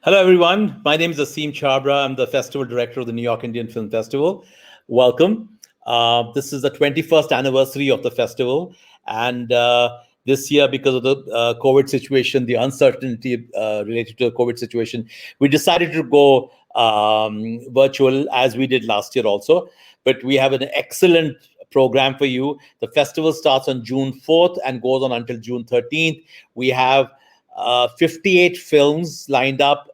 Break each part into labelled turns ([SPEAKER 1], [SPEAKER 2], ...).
[SPEAKER 1] Hello, everyone. My name is Aseem Chhabra. I'm the festival director of the New York Indian Film Festival. Welcome. This is the 21st anniversary of the festival. And this year, because of the COVID situation, the uncertainty related to the COVID situation, we decided to go virtual as we did last year also. But we have an excellent program for you. The festival starts on June 4th and goes on until June 13th. We have 58 films lined up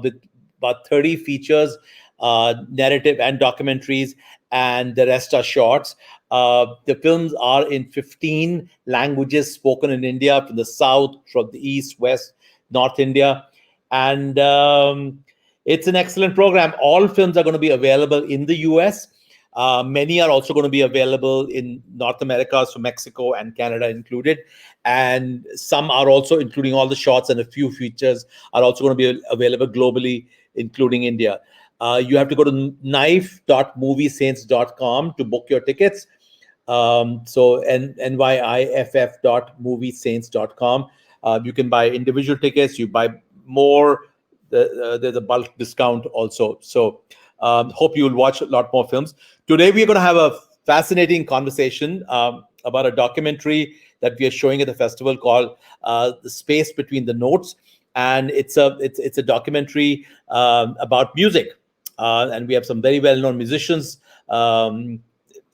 [SPEAKER 1] with about 30 features, narrative and documentaries, and the rest are shorts. The films are in 15 languages spoken in India, from the south, from the east, west, North India. And it's an excellent program. All films are going to be available in the US. Many are also going to be available in North America, so Mexico and Canada included. And some are also, including all the shorts and a few features, are also going to be available globally, including India. You have to go to NYIFF.moviesaints.com to book your tickets. So NYIFF.moviesaints.com. You can buy individual tickets. You buy more, there's a bulk discount also. So hope you will watch a lot more films. Today, we're going to have a fascinating conversation about a documentary that we are showing at the festival called "The Space Between the Notes," and it's a documentary about music, and we have some very well-known musicians in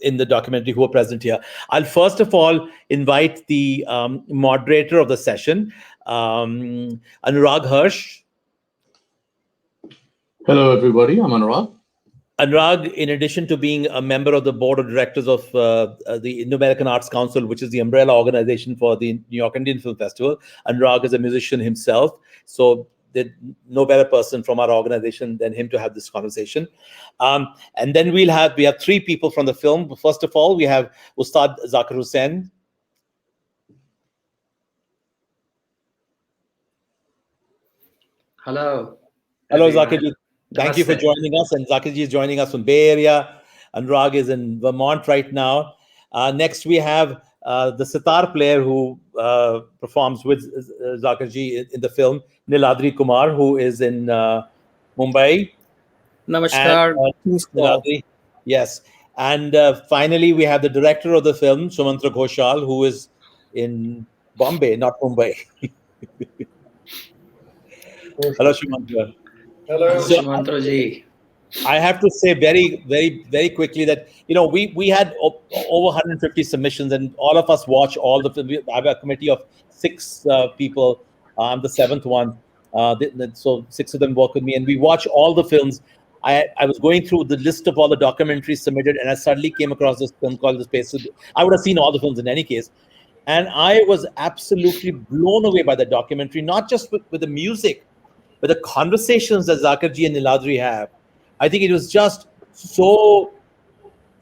[SPEAKER 1] the documentary who are present here. I'll first of all invite the moderator of the session, Anurag Hirsch.
[SPEAKER 2] Hello, everybody. I'm Anurag.
[SPEAKER 1] Anurag, in addition to being a member of the board of directors of the Indo-American Arts Council, which is the umbrella organization for the New York Indian Film Festival, Anurag is a musician himself. So there's no better person from our organization than him to have this conversation. And then we have three people from the film. First of all, we have Ustad Zakir Hussain.
[SPEAKER 3] Hello.
[SPEAKER 1] Hello, Zakir. Thank you for joining us. And Zakir ji is joining us from Bay Area. Anurag is in Vermont right now. Next, we have the sitar player who performs with Zakir ji in the film, Niladri Kumar, who is in Mumbai.
[SPEAKER 4] Namaskar.
[SPEAKER 1] Niladri. Yes. And finally, we have the director of the film, Sumantra Ghoshal, who is in Bombay, not Mumbai. Hello, Sumantra.
[SPEAKER 3] Hello, Sumantra ji.
[SPEAKER 1] I have to say very, very, very quickly that, we had over 150 submissions, and all of us watch all the films. We have a committee of 6 people. I'm the 7th one. So 6 of them work with me, and we watch all the films. I was going through the list of all the documentaries submitted, and I suddenly came across this film called The Space. I would have seen all the films in any case. And I was absolutely blown away by the documentary, not just with the music, but the conversations that Zakir ji and Niladri have. I think it was just so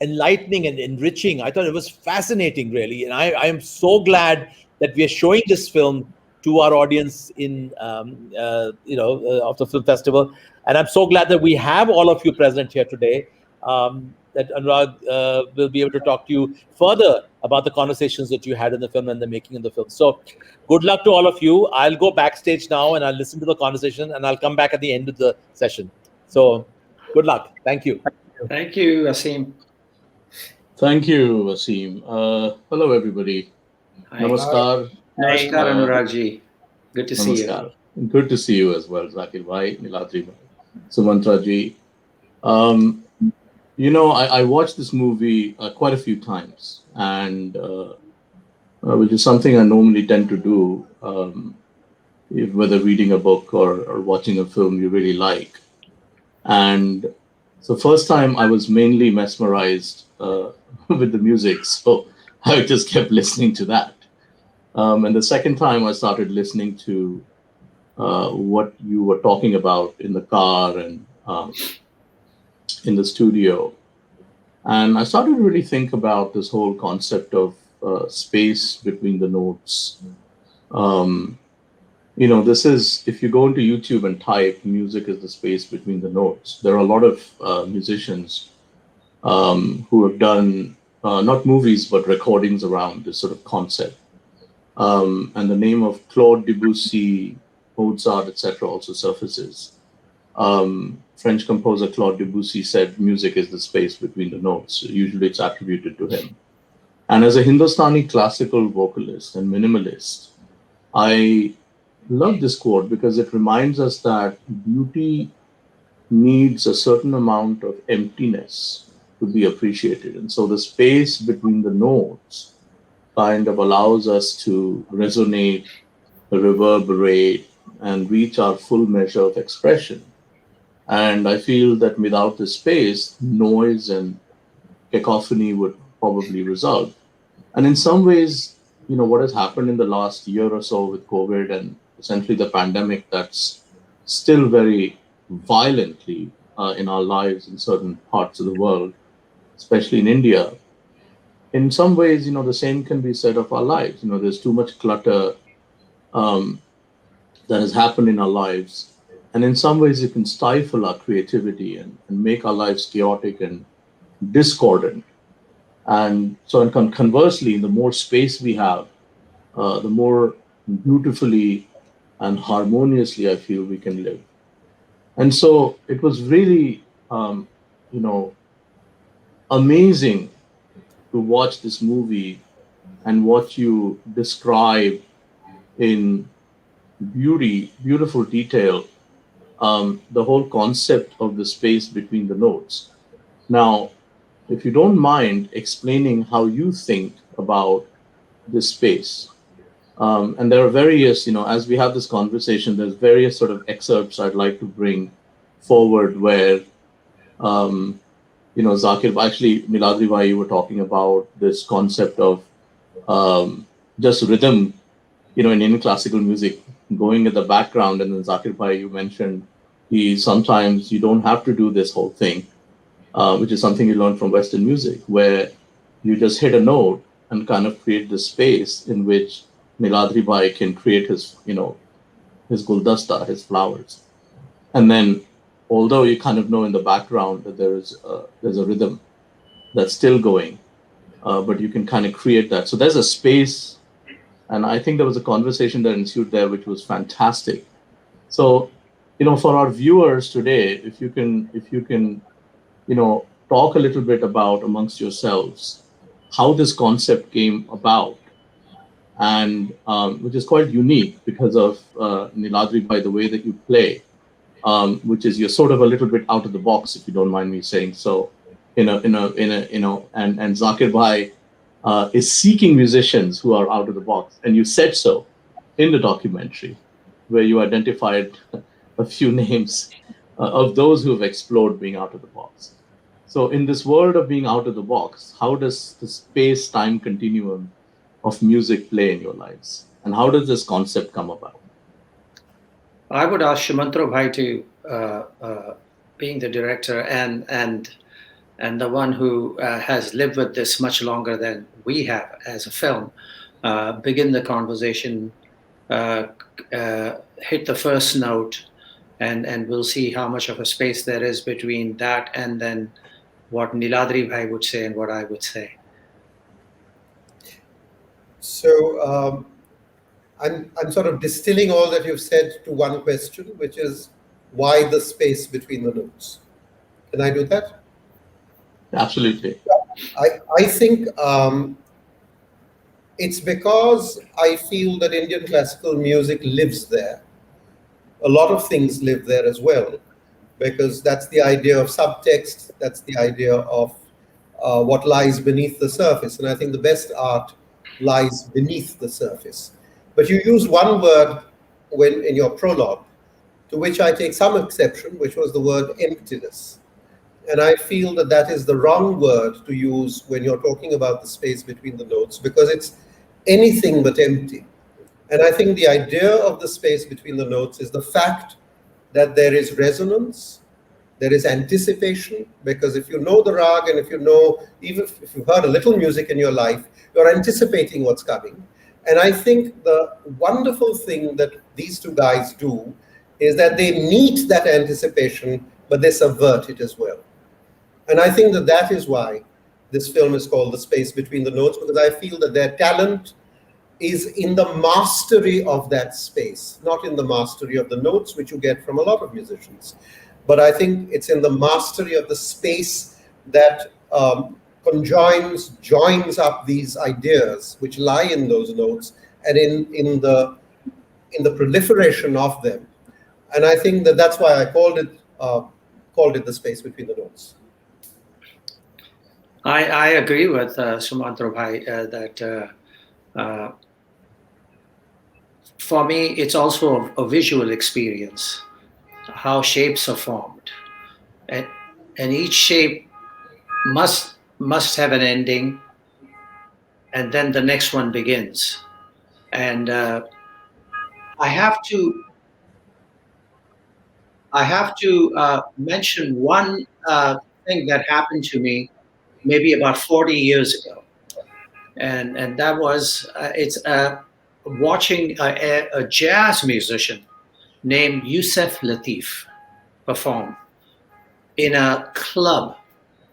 [SPEAKER 1] enlightening and enriching. I thought it was fascinating, really. And I am so glad that we are showing this film to our audience of the film festival. And I'm so glad that we have all of you present here today, that Anurag will be able to talk to you further about the conversations that you had in the film and the making of the film. So good luck to all of you. I'll go backstage now and I'll listen to the conversation, and I'll come back at the end of the session. So good luck. Thank you.
[SPEAKER 3] Thank you, Aseem.
[SPEAKER 2] Thank you, Aseem. Hello, everybody.
[SPEAKER 3] Hi.
[SPEAKER 2] Namaskar.
[SPEAKER 3] Namaskar, Anurag ji. Good to see you.
[SPEAKER 2] Good to see you as well, Zakir bhai, Niladri bhai, Sumantra ji. I watched this movie quite a few times, and which is something I normally tend to do, whether reading a book or watching a film you really like. And so first time I was mainly mesmerized with the music, so I just kept listening to that. And the second time I started listening to what you were talking about in the car and in the studio. And I started to really think about this whole concept of space between the notes. This is, if you go into YouTube and type music is the space between the notes, there are a lot of musicians who have done not movies, but recordings around this sort of concept. And the name of Claude Debussy Mozart, etc., also surfaces. French composer Claude Debussy said music is the space between the notes. Usually it's attributed to him. And as a Hindustani classical vocalist and minimalist, I love this quote because it reminds us that beauty needs a certain amount of emptiness to be appreciated. And so the space between the notes kind of allows us to resonate, reverberate, and reach our full measure of expression. And I feel that without this space, noise and cacophony would probably result. And in some ways, what has happened in the last year or so with COVID and essentially the pandemic that's still very violently in our lives in certain parts of the world, especially in India, in some ways, the same can be said of our lives. There's too much clutter um, that has happened in our lives. And in some ways, it can stifle our creativity and make our lives chaotic and discordant. And so, and conversely, the more space we have, the more beautifully and harmoniously I feel we can live. And so it was really, you know, amazing to watch this movie and watch you describe in beautiful detail, the whole concept of the space between the notes. Now, if you don't mind explaining how you think about this space, and there are various, as we have this conversation, there's various sort of excerpts I'd like to bring forward where, um, Zakir, actually, Niladri Bhai, you were talking about this concept of just rhythm, in Indian classical music going in the background. And then Zakir Bhai, you mentioned sometimes you don't have to do this whole thing, which is something you learn from Western music, where you just hit a note and kind of create this space in which Niladri Bhai can create his guldasta, his flowers. And then, although you kind of know in the background that there's a rhythm that's still going, but you can kind of create that. So there's a space, and I think there was a conversation that ensued there, which was fantastic. So, for our viewers today, if you can, talk a little bit about amongst yourselves how this concept came about, and which is quite unique because of Niladri, by the way that you play, which is you're sort of a little bit out of the box, if you don't mind me saying so. And Zakir Bhai is seeking musicians who are out of the box, and you said so in the documentary, where you identified a few names of those who have explored being out of the box. So, in this world of being out of the box, how does the space-time continuum of music play in your lives, and how does this concept come about?
[SPEAKER 3] I would ask Shumantro Bhai to, being the director and the one who has lived with this much longer than we have as a film, begin the conversation, hit the first note, and we'll see how much of a space there is between that and then what Niladri Bhai would say and what I would say.
[SPEAKER 4] So I'm sort of distilling all that you've said to one question, which is why the space between the notes. Can I do that?
[SPEAKER 2] Absolutely.
[SPEAKER 4] I think it's because I feel that Indian classical music lives there. A lot of things live there as well, because that's the idea of subtext, that's the idea of what lies beneath the surface. And I think the best art lies beneath the surface. But you use one word in your prologue, to which I take some exception, which was the word emptiness. And I feel that that is the wrong word to use when you're talking about the space between the notes, because it's anything but empty. And I think the idea of the space between the notes is the fact that there is resonance, there is anticipation, because if you know the rag and if you know, even if you've heard a little music in your life, you're anticipating what's coming. And I think the wonderful thing that these two guys do is that they meet that anticipation, but they subvert it as well. And I think that that is why this film is called The Space Between the Notes, because I feel that their talent is in the mastery of that space, not in the mastery of the notes, which you get from a lot of musicians. But I think it's in the mastery of the space that joins up these ideas which lie in those notes, and in the proliferation of them. And I think that's why I called it the space between the notes.
[SPEAKER 3] I agree with Sumantro Bhai that for me, it's also a visual experience, how shapes are formed. And each shape must have an ending, and then the next one begins. And I have to mention one thing that happened to me maybe about 40 years ago, and that was it's watching a jazz musician named Yusef Lateef perform in a club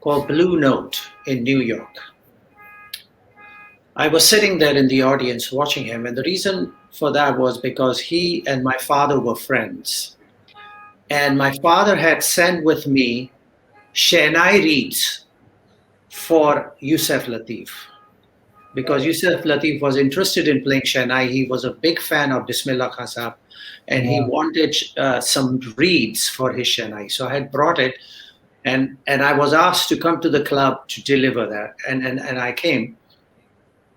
[SPEAKER 3] called Blue Note in New York. I was sitting there in the audience watching him, and the reason for that was because he and my father were friends. And my father had sent with me Shehnai reeds for Yusef Lateef, because Yusef Lateef was interested in playing Shehnai. He was a big fan of Bismillah Khan Sahab, and he wanted some reeds for his Shehnai. So I had brought it, and I was asked to come to the club to deliver that, and I came.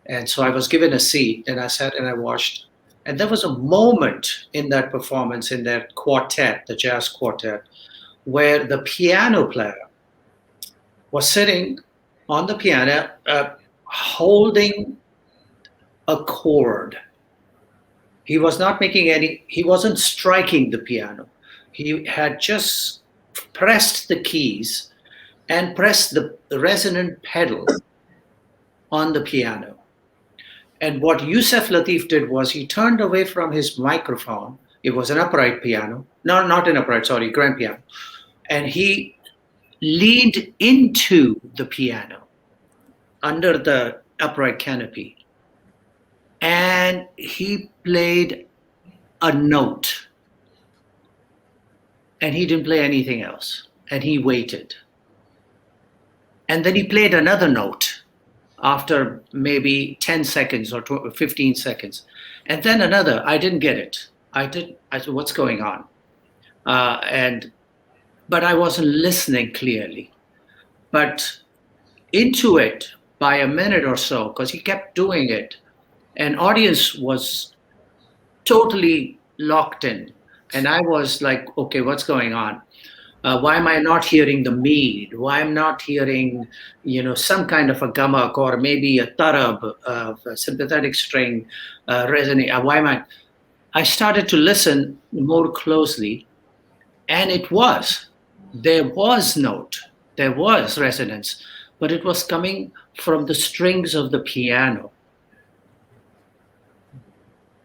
[SPEAKER 3] And so I was given a seat, and I sat and I watched. And there was a moment in that performance, in that quartet, the jazz quartet, where the piano player was sitting on the piano, holding a chord. He was not he wasn't striking the piano. He had just pressed the keys and pressed the resonant pedal on the piano. And what Yusef Lateef did was he turned away from his microphone. It was an upright piano. No, not an upright, sorry, grand piano. And he leaned into the piano under the upright canopy. And he played a note. And he didn't play anything else. And he waited. And then he played another note after maybe 10 seconds or 15 seconds. And then another. I didn't get it. I said, what's going on? But I wasn't listening clearly. But into it, by a minute or so, because he kept doing it, an audience was totally locked in. And I was like, okay, what's going on? Why am I not hearing the mead? Why am I not hearing, some kind of a gamak or maybe a tarab, a sympathetic string resonate? Why am I started to listen more closely, and there was note, there was resonance, but it was coming from the strings of the piano.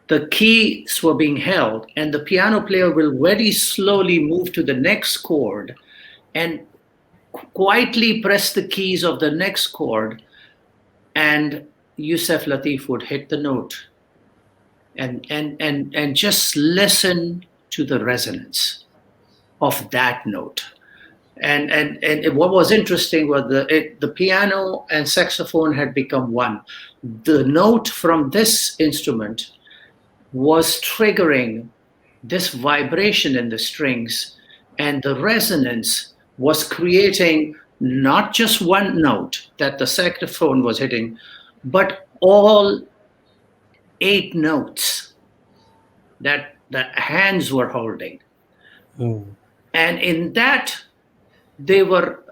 [SPEAKER 3] The keys were being held, and the piano player will very slowly move to the next chord and quietly press the keys of the next chord, and Yusef Lateef would hit the note and just listen to the resonance of that note. And what was interesting was the piano and saxophone had become one. The note from this instrument was triggering this vibration in the strings, and the resonance was creating not just one note that the saxophone was hitting, but all 8 notes that the hands were holding. And in that, they were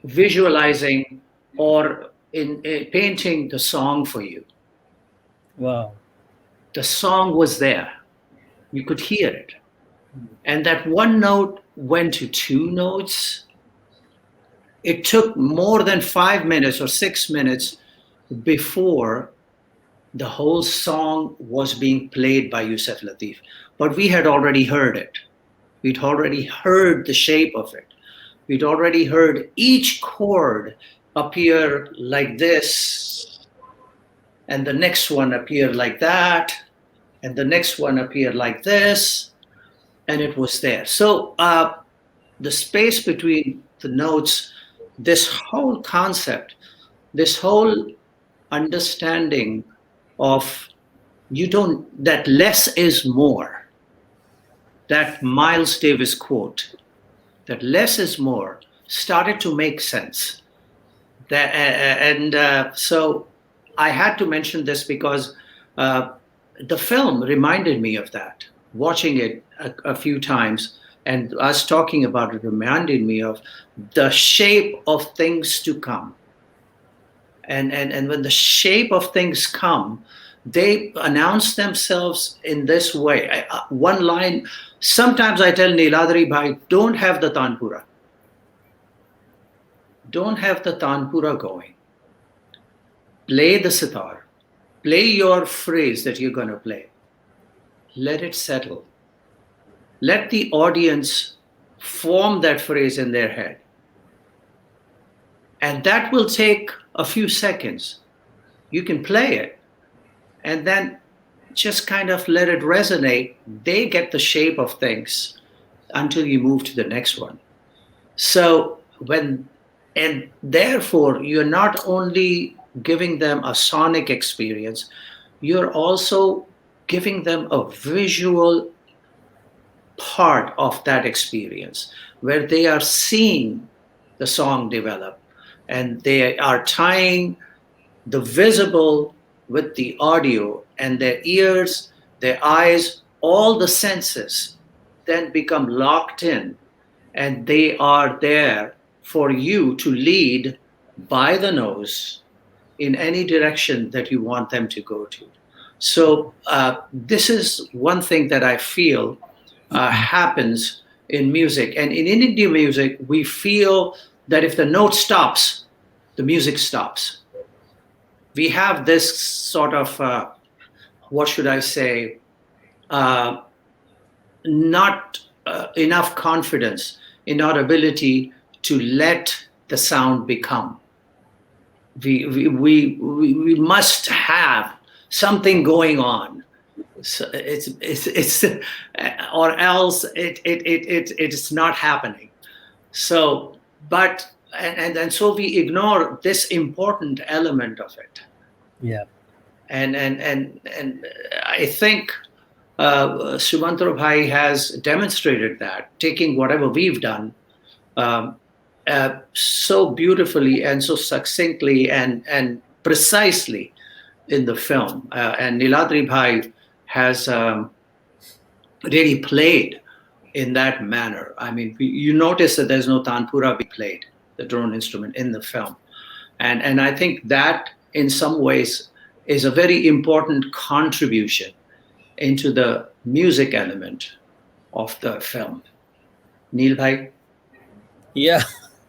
[SPEAKER 3] visualizing or in painting the song for you.
[SPEAKER 5] Wow.
[SPEAKER 3] The song was there. You could hear it. And that one note went to 2 notes. It took more than 5 minutes or 6 minutes before the whole song was being played by Yusef Lateef. But we had already heard it. We'd already heard the shape of it. We'd already heard each chord appear like this and the next one appeared like that, and the next one appeared like this, and it was there. So the space between the notes, this whole concept, this whole understanding of that less is more, that Miles Davis quote, that less is more, started to make sense. So I had to mention this because the film reminded me of that. Watching it a few times and us talking about it reminded me of the shape of things to come. And when the shape of things come, they announce themselves in this way. One line, sometimes I tell Niladri Bhai, don't have the Tanpura. Don't have the Tanpura going. Play the sitar. Play your phrase that you're going to play. Let it settle. Let the audience form that phrase in their head. And that will take a few seconds. You can play it and then just kind of let it resonate. They get the shape of things until you move to the next one. So and therefore, you're not only giving them a sonic experience, you're also giving them a visual part of that experience where they are seeing the song develop and they are tying the visible with the audio, and their ears, their eyes, all the senses then become locked in, and they are there for you to lead by the nose in any direction that you want them to go to. So this is one thing that I feel happens in music. And in Indian music, we feel that if the note stops, the music stops. We have this sort of, what should I say, not enough confidence in our ability to let the sound become. We must have something going on. So it's or else it's not happening. So, but and so we ignore this important element of it.
[SPEAKER 5] Yeah.
[SPEAKER 3] And I think Sumantro Bhai has demonstrated that, taking whatever we've done so beautifully and so succinctly and precisely in the film. And Niladri Bhai has really played in that manner. I mean, you notice that there's no tanpura being played, the drone instrument, in the film. And I think that in some ways is a very important contribution into the music element of the film. Neil Bhai?
[SPEAKER 5] Yeah.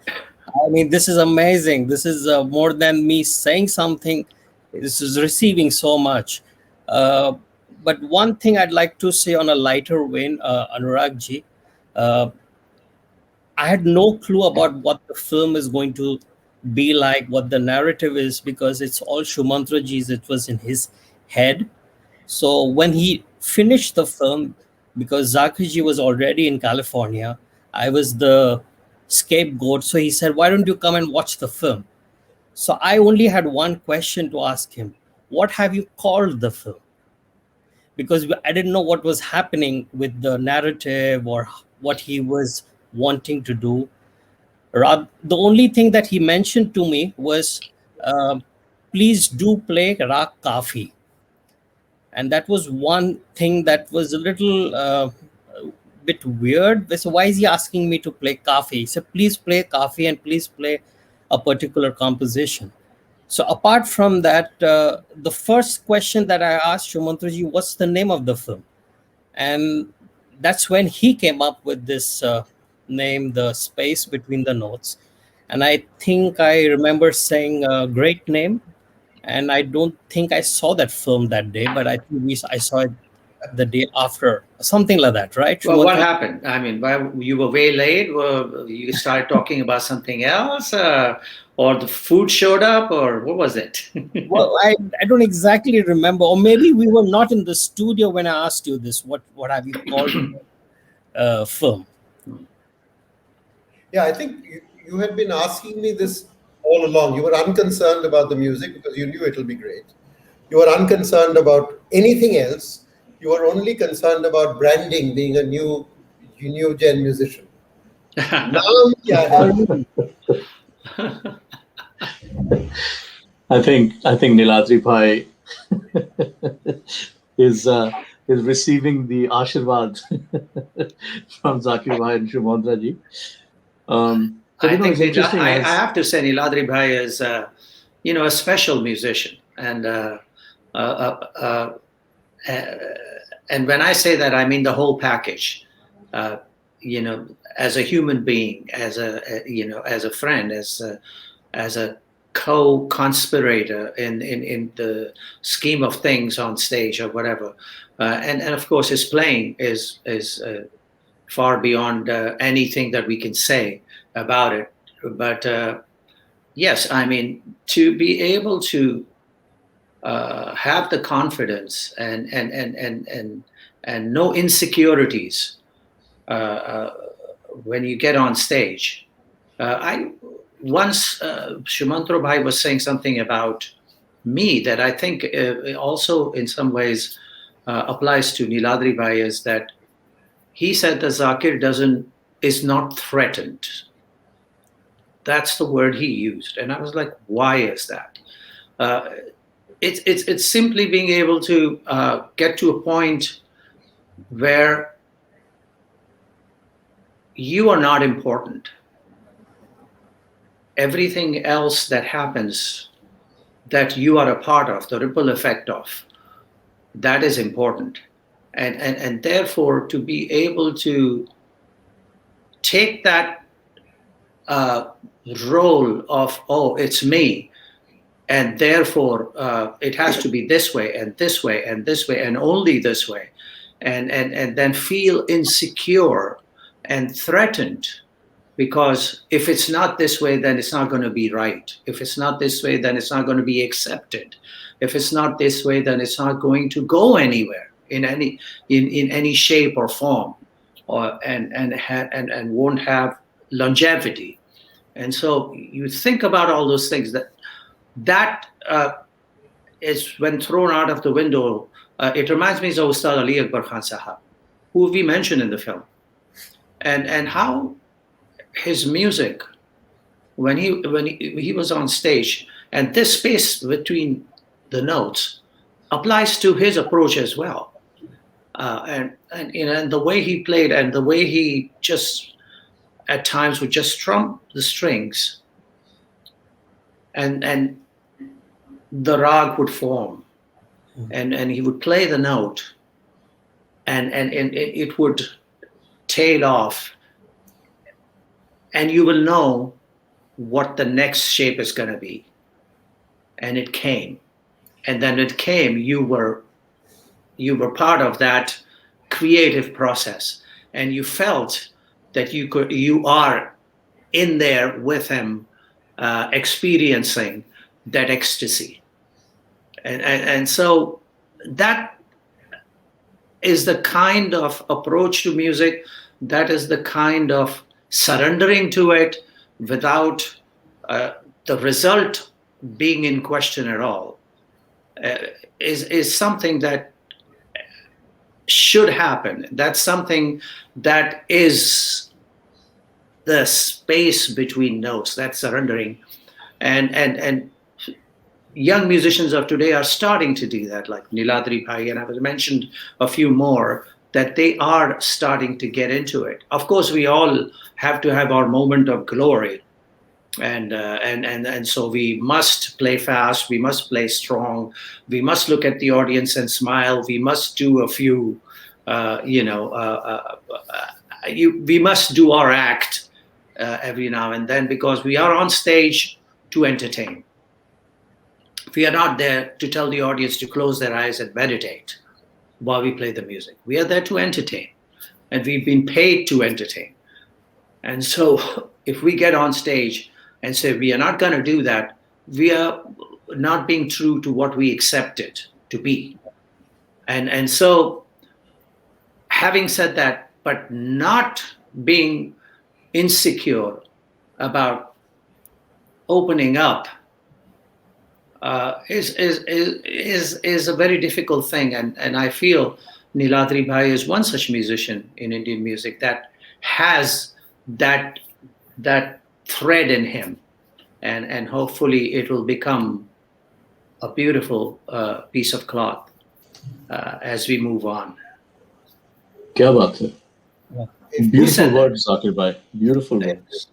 [SPEAKER 5] I mean, this is amazing. This is more than me saying something. This is receiving so much. But one thing I'd like to say on a lighter vein, Anurag ji, I had no clue about what the film is going to be like, what the narrative is, because it's all Shumantra ji's. It was in his head. So when he finished the film, because Zakir ji was already in California, I was the scapegoat. So he said, why don't you come and watch the film? So I only had one question to ask him. What have you called the film? Because I didn't know what was happening with the narrative or what he was wanting to do. The only thing that he mentioned to me was, please do play Raag Kafi. And that was one thing that was a little bit weird. So why is he asking me to play Kafi? He said, please play Kafi and please play a particular composition. So apart from that, the first question that I asked Shumantra ji, what's the name of the film? And that's when he came up with this name, The Space Between the Notes. And I think I remember saying a great name. And I don't think I saw that film that day, but I think I saw it the day after something like that, right?
[SPEAKER 3] Well, what happened? I mean, you were way late. You started talking about something else, or the food showed up, or what was it?
[SPEAKER 5] Well, I don't exactly remember, or maybe we were not in the studio when I asked you this. What have you called film?
[SPEAKER 4] Yeah, I think you had been asking me this all along. You were unconcerned about the music because you knew it'll be great. You were unconcerned about anything else. You were only concerned about branding, being a new gen musician. Now, yeah,
[SPEAKER 2] I think Niladri Bhai is receiving the Ashirwad from Zakir Bhai and Shumandra ji.
[SPEAKER 3] I think
[SPEAKER 2] it's interesting.
[SPEAKER 3] I have to say Niladri Bhai is, a special musician, and when I say that, I mean the whole package. As a human being, as a friend, as a co-conspirator in the scheme of things on stage or whatever, and of course his playing is far beyond anything that we can say about it. But yes, I mean, to be able to have the confidence and no insecurities when you get on stage. Once Shumantro Bhai was saying something about me that I think also in some ways applies to Niladri Bhai, is that he said that Zakir is not threatened. That's the word he used, and I was like, why is that? It's simply being able to get to a point where you are not important. Everything else that happens that you are a part of, the ripple effect of, that is important. And therefore, to be able to take that role of, oh, it's me, and therefore it has to be this way and this way and this way and only this way, and then feel insecure and threatened, because if it's not this way, then it's not going to be right. If it's not this way, then it's not going to be accepted. If it's not this way, then it's not going to go anywhere in any shape or form, and won't have longevity. And so you think about all those things that is, when thrown out of the window. It reminds me of Ustad Ali Akbar Khan Sahab, who we mentioned in the film, and how his music, when he was on stage, and this space between the notes applies to his approach as well, and the way he played, and the way he just at times would just strum the strings, and the rag would form, and he would play the note, and it would tail off, and you will know what the next shape is going to be. And it came. And then it came, you were part of that creative process, and you felt that you are in there with him, experiencing that ecstasy. And so that is the kind of approach to music, that is the kind of surrendering to it without the result being in question at all, is something that should happen. That's something that is the space between notes, that surrendering. And young musicians of today are starting to do that, like Niladri Bhai, and I've mentioned a few more, that they are starting to get into it. Of course, we all have to have our moment of glory, and so we must play fast, we must play strong, we must look at the audience and smile, we must do a few, we must do our act every now and then, because we are on stage to entertain. We are not there to tell the audience to close their eyes and meditate. while we play the music. We are there to entertain, and we've been paid to entertain. And so if we get on stage and say we are not going to do that, we are not being true to what we accepted to be. And so having said that, but not being insecure about opening up is a very difficult thing. And I feel Niladri Bhai is one such musician in Indian music that has that thread in him, and hopefully it will become a beautiful piece of cloth as we move on.
[SPEAKER 2] Kya baat hai?
[SPEAKER 4] If
[SPEAKER 2] Beautiful words, Zakir Bhai. Beautiful words.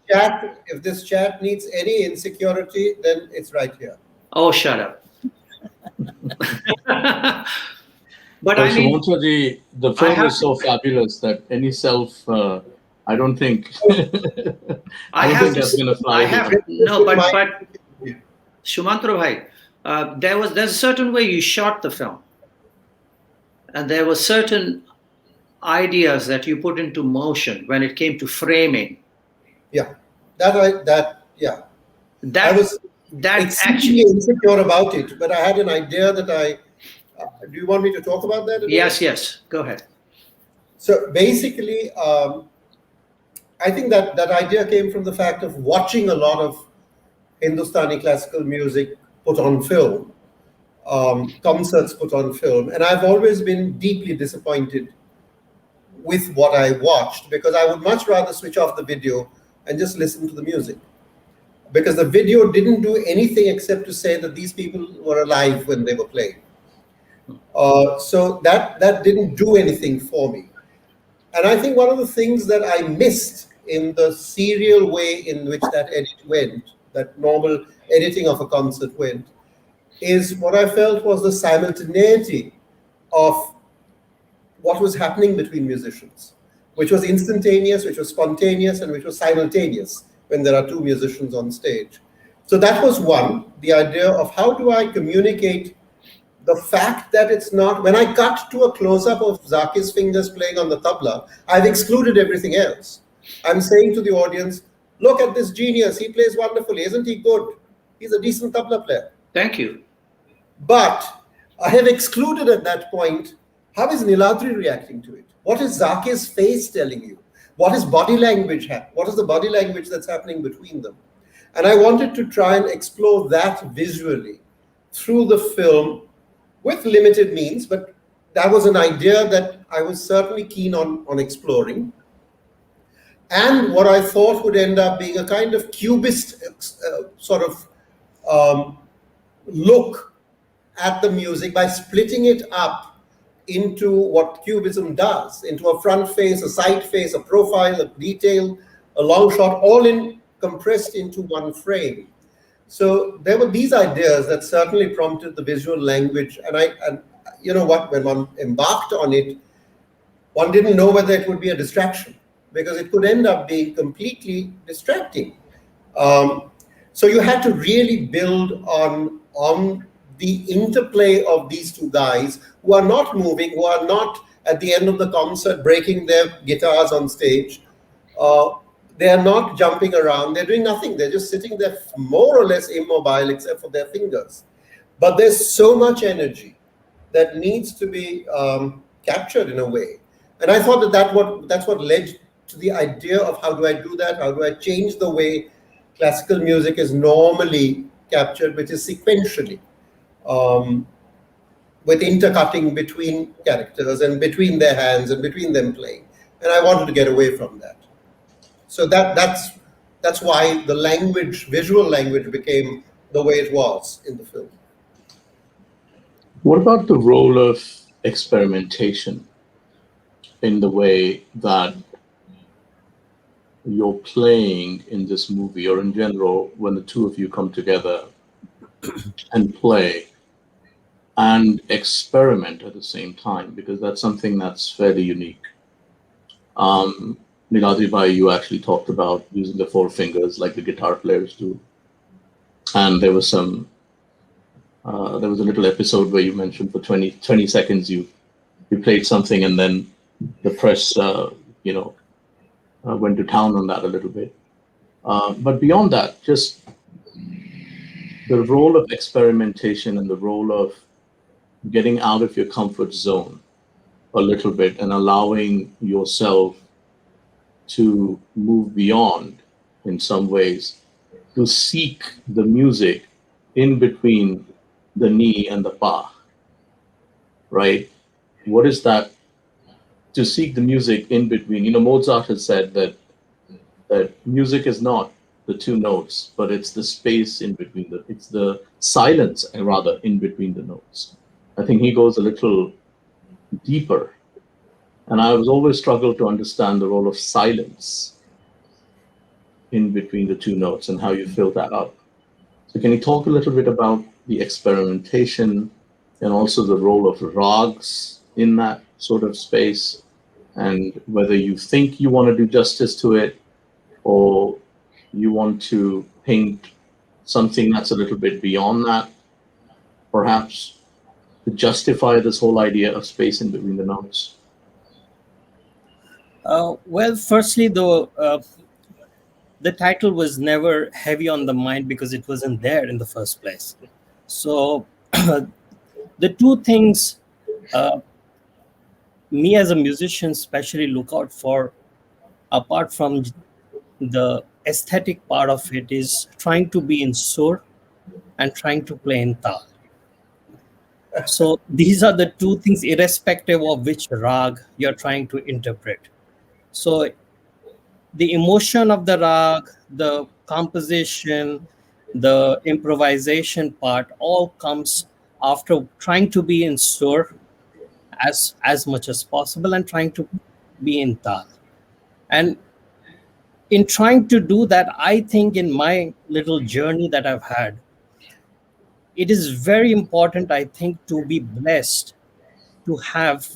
[SPEAKER 4] if this chat needs any insecurity, then it's right here.
[SPEAKER 3] Oh, shut up. But I mean,
[SPEAKER 2] Sumantra ji, the film is so fabulous that any self, I don't think, I don't think that's going to fly.
[SPEAKER 3] No, but Shumantra Bhai, there's a certain way you shot the film, and there were certain ideas that you put into motion when it came to framing.
[SPEAKER 4] Yeah, that I was extremely insecure about it, but I had an idea that do you want me to talk about that?
[SPEAKER 3] Yes, go ahead.
[SPEAKER 4] So basically, I think that idea came from the fact of watching a lot of Hindustani classical music put on film, concerts put on film, and I've always been deeply disappointed with what I watched, because I would much rather switch off the video and just listen to the music, because the video didn't do anything except to say that these people were alive when they were playing. So that didn't do anything for me. And I think one of the things that I missed in the serial way in which that edit went, that normal editing of a concert went, is what I felt was the simultaneity of what was happening between musicians, which was instantaneous, which was spontaneous, and which was simultaneous when there are two musicians on stage. So that was one, the idea of how do I communicate the fact that it's not, when I cut to a close-up of Zakir's fingers playing on the tabla, I've excluded everything else. I'm saying to the audience, look at this genius, he plays wonderfully, isn't he good? He's a decent tabla player.
[SPEAKER 3] Thank you.
[SPEAKER 4] But I have excluded at that point, how is Niladri reacting to it? What is Zakir's face telling you? What is body language? What is the body language that's happening between them? And I wanted to try and explore that visually through the film with limited means, but that was an idea that I was certainly keen on exploring. And what I thought would end up being a kind of cubist sort of look at the music by splitting it up into what cubism does, into a front face, a side face, a profile, a detail, a long shot, all compressed into one frame. So there were these ideas that certainly prompted the visual language. And you know what, when one embarked on it, one didn't know whether it would be a distraction, because it could end up being completely distracting. So you had to really build on the interplay of these two guys who are not moving, who are not at the end of the concert breaking their guitars on stage. They are not jumping around. They're doing nothing. They're just sitting there more or less immobile except for their fingers. But there's so much energy that needs to be captured in a way. And I thought that's what led to the idea of how do I do that? How do I change the way classical music is normally captured, which is sequentially, with intercutting between characters and between their hands and between them playing. And I wanted to get away from that. So that's why the language, visual language, became the way it was in the film.
[SPEAKER 2] What about the role of experimentation in the way that you're playing in this movie, or in general, when the two of you come together and play and experiment at the same time? Because that's something that's fairly unique. Niladri Bhai, you actually talked about using the four fingers like the guitar players do. And there was a little episode where you mentioned for 20 seconds you we played something, and then the press, went to town on that a little bit. But beyond that, just the role of experimentation and the role of getting out of your comfort zone a little bit and allowing yourself to move beyond in some ways, to seek the music in between the ni and the pa, right? What is that? To seek the music in between. Mozart has said that music is not the two notes, but it's the space in between it's the silence, rather, in between the notes. I think he goes a little deeper. And I was always struggled to understand the role of silence in between the two notes and how you fill that up. So can you talk a little bit about the experimentation and also the role of rags in that sort of space, and whether you think you want to do justice to it, or you want to paint something that's a little bit beyond that, perhaps, to justify this whole idea of space in between the notes?
[SPEAKER 5] Well, firstly, though, the title was never heavy on the mind because it wasn't there in the first place. So the two things me as a musician especially look out for, apart from the aesthetic part of it, is trying to be in sur and trying to play in tal. So these are the two things, irrespective of which rag you're trying to interpret. So the emotion of the rag, the composition, the improvisation part all comes after trying to be in sur as much as possible and trying to be in tal. And in trying to do that, I think in my little journey that I've had, it is very important, I think, to be blessed to have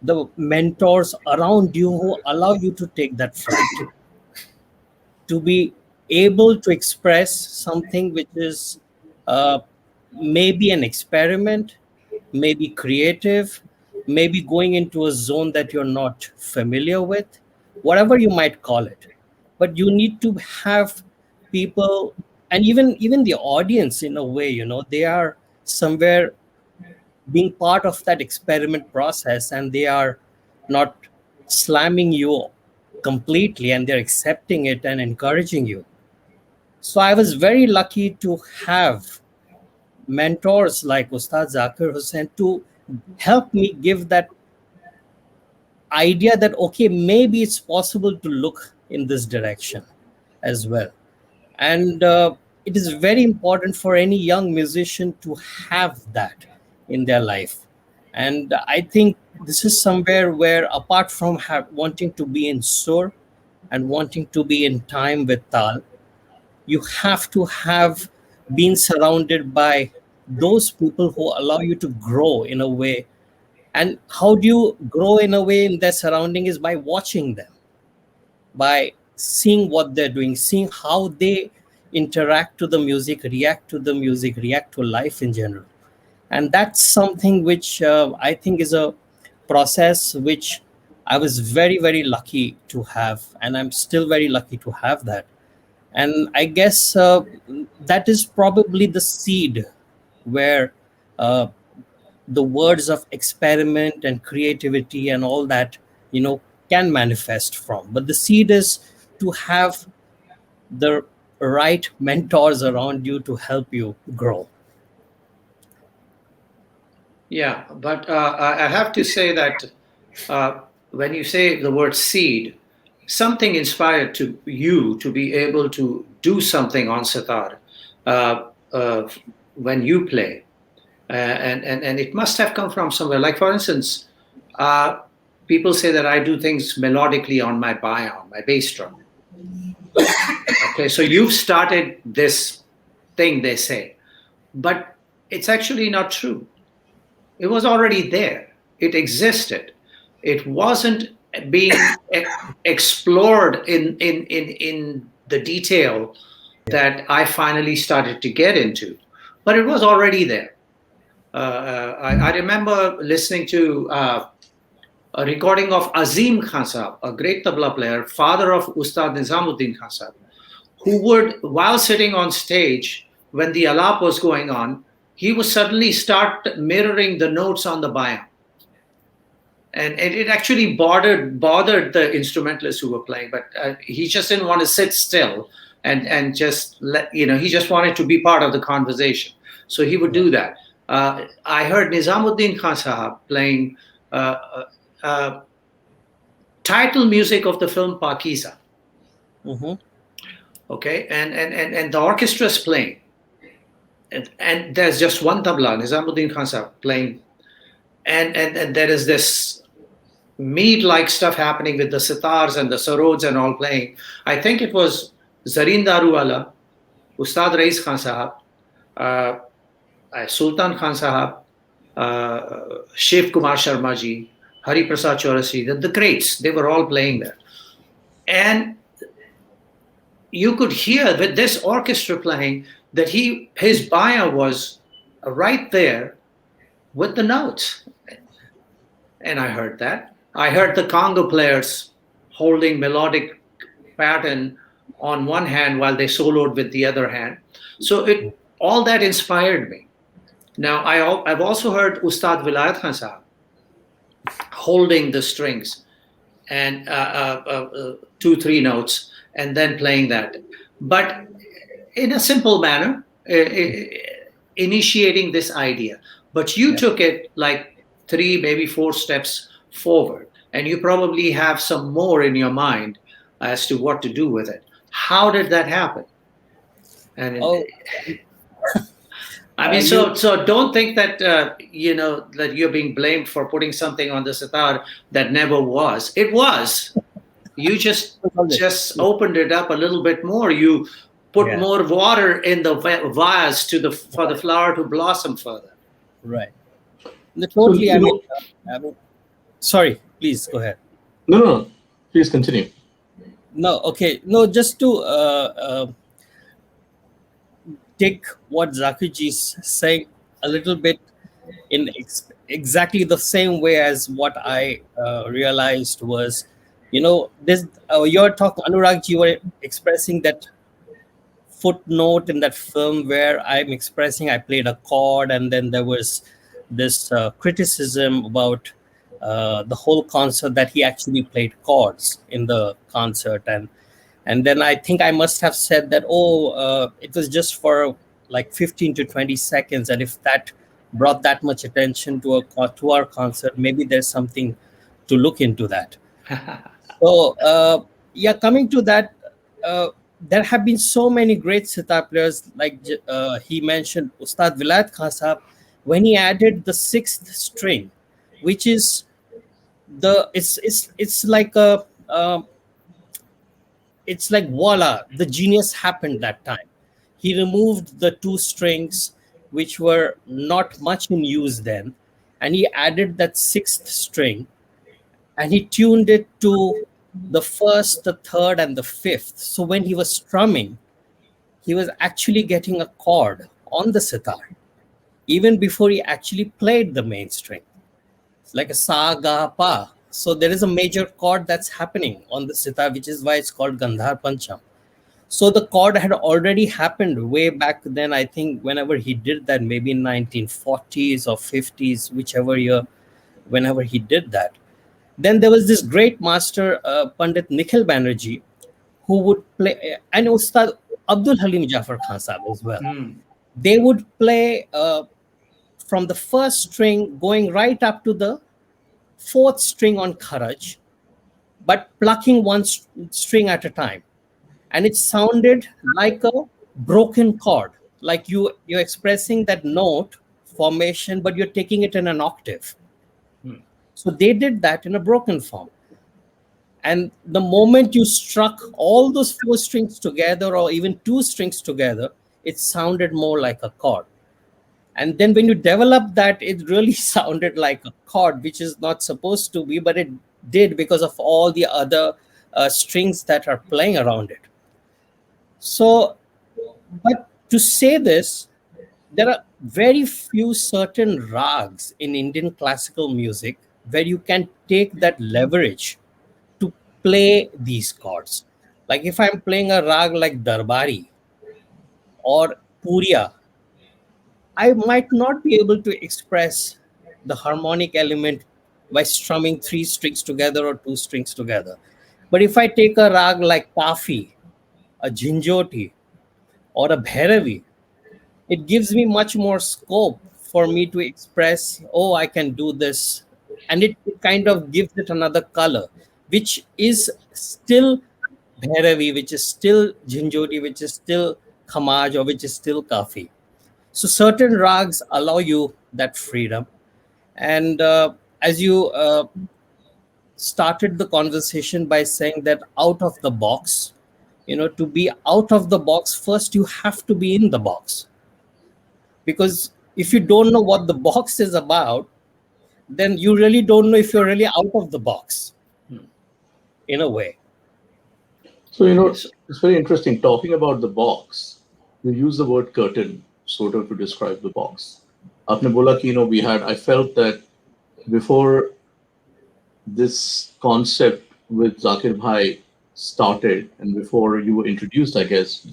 [SPEAKER 5] the mentors around you who allow you to take that flight, to be able to express something which is maybe an experiment, maybe creative, maybe going into a zone that you're not familiar with, whatever you might call it. But you need to have people, and even the audience, in a way, they are somewhere being part of that experiment process, and they are not slamming you completely, and they're accepting it and encouraging you. So I was very lucky to have mentors like Ustad Zakir Hussain to help me give that idea that, okay, maybe it's possible to look in this direction as well. And it is very important for any young musician to have that in their life. And I think this is somewhere where, apart from wanting to be in sur and wanting to be in time with tal, you have to have been surrounded by those people who allow you to grow in a way. And how do you grow in a way in their surrounding is by watching them, by seeing what they're doing, seeing how they interact to the music, react to life in general. And that's something which I think is a process which I was very, very lucky to have, and I'm still very lucky to have that. And I guess that is probably the seed where the words of experiment and creativity and all that, can manifest from. But the seed is to have the right mentors around you to help you grow.
[SPEAKER 3] Yeah, but I have to say that when you say the word seed, something inspired to you to be able to do something on sitar when you play. And it must have come from somewhere. Like, for instance, people say that I do things melodically on my bayan, my bass drum. Okay, so you've started this thing, they say, but it's actually not true. It was already there. It existed. It wasn't being explored in the detail that I finally started to get into, but it was already there. I remember listening to a recording of Azim Khan Sahab, a great tabla player, father of Ustad Nizamuddin Khan Sahab, who would, while sitting on stage, when the alap was going on, he would suddenly start mirroring the notes on the bayan. And it actually bothered the instrumentalists who were playing, but he just didn't want to sit still and just he just wanted to be part of the conversation. So he would do that. I heard Nizamuddin Khan Sahab playing title music of the film Pakiza.
[SPEAKER 5] Mm-hmm.
[SPEAKER 3] Okay, and the orchestra is playing, and there's just one tabla, Nizamuddin Khan Sahab playing, and there is this meat-like stuff happening with the sitars and the sarods and all playing. I think it was Zareen Daruwala, Ustad Rais Khan Sahab, Sultan Khan Sahab, Shiv Kumar Sharma ji, Hari Prasad Chaurasi, the greats, they were all playing there. And you could hear with this orchestra playing that his baya was right there with the notes. And I heard that. I heard the conga players holding melodic pattern on one hand while they soloed with the other hand. So all that inspired me. Now, I've also heard Ustad Vilayat Khan Sahab holding the strings and 2-3 notes and then playing that. But in a simple manner, initiating this idea. But you took it like 3, maybe 4 steps forward, and you probably have some more in your mind as to what to do with it. How did that happen? And I mean, so don't think that that you're being blamed for putting something on the sitar that never was. It was. You just opened it up a little bit more. You put more water in the vase for the flower to blossom further.
[SPEAKER 5] Right. Totally. I mean, sorry, please go ahead.
[SPEAKER 2] No, please continue.
[SPEAKER 5] No, okay. No, just to take what Zakirji is saying a little bit in exactly the same way as what I realized was, this you're talking, Anurag, you were expressing that footnote in that film where I'm expressing I played a chord, and then there was this criticism about the whole concert that he actually played chords in the concert, and then I think I must have said that it was just for like 15 to 20 seconds, and if that brought that much attention to our concert, maybe there's something to look into that. So coming to that, there have been so many great sitar players, like he mentioned Ustad Vilayat Khan Sahab, when he added the 6th string, which is it's like voila, the genius happened that time. He removed the 2 strings which were not much in use then, and he added that 6th string, and he tuned it to the 1st, the 3rd, and the 5th. So when he was strumming, he was actually getting a chord on the sitar even before he actually played the main string. It's like a sa, ga, pa. So there is a major chord that's happening on the sitar, which is why it's called Gandhar Pancham. So the chord had already happened way back then. I think whenever he did that, maybe in 1940s or 50s, whichever year, whenever he did that. Then there was this great master, Pandit Nikhil Banerjee, who would play, and Ustad Abdul Halim Jafar Khan Sahab as well. They would play from the 1st string going right up to the 4th string on Kharaj, but plucking one string at a time. And it sounded like a broken chord, like you're expressing that note formation, but you're taking it in an octave. So they did that in a broken form. And the moment you struck all those 4 strings together, or even 2 strings together, it sounded more like a chord. And then when you develop that, it really sounded like a chord, which is not supposed to be, but it did because of all the other strings that are playing around it. So, but to say this, there are very few certain rags in Indian classical music where you can take that leverage to play these chords. Like if I'm playing a rag like Darbari or Puriya, I might not be able to express the harmonic element by strumming three strings together or two strings together. But if I take a rag like Kafi, a Jinjoti, or a Bhairavi, it gives me much more scope for me to express, oh, I can do this. And it kind of gives it another color, which is still Bhairavi, which is still Jinjoti, which is still Khamaj, or which is still Kafi. So certain rags allow you that freedom. And as you started the conversation by saying that out of the box, to be out of the box, first you have to be in the box. Because if you don't know what the box is about, then you really don't know if you're really out of the box, in a way.
[SPEAKER 2] So,
[SPEAKER 3] Yes.
[SPEAKER 2] it's very interesting talking about the box. You use the word curtain sort of to describe the box. Apne bola ki, I felt that before this concept with Zakir Bhai started and before you were introduced, I guess,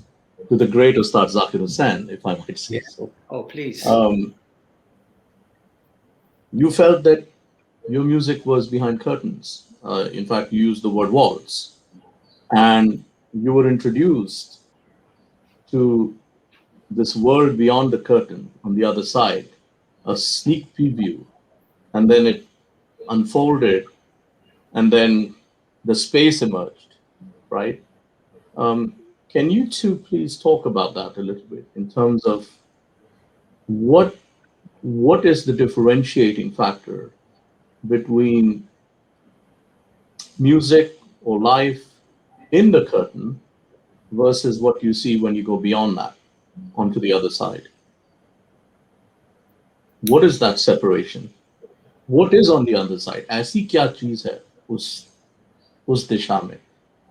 [SPEAKER 2] to the great Ustad Zakir Hussain, if I might say
[SPEAKER 5] Yeah.
[SPEAKER 2] so,
[SPEAKER 3] Oh, please.
[SPEAKER 2] you felt that your music was behind curtains. In fact, you used the word walls. And you were introduced to this world beyond the curtain on the other side, a sneak preview, and then it unfolded, and then the space emerged, right? Um, can you two please talk about that a little bit in terms of what what is the differentiating factor between music or life in the curtain versus what you see when you go beyond that onto the other side? What is that separation? What is on the other side? ऐसी क्या चीज है उस दिशा में,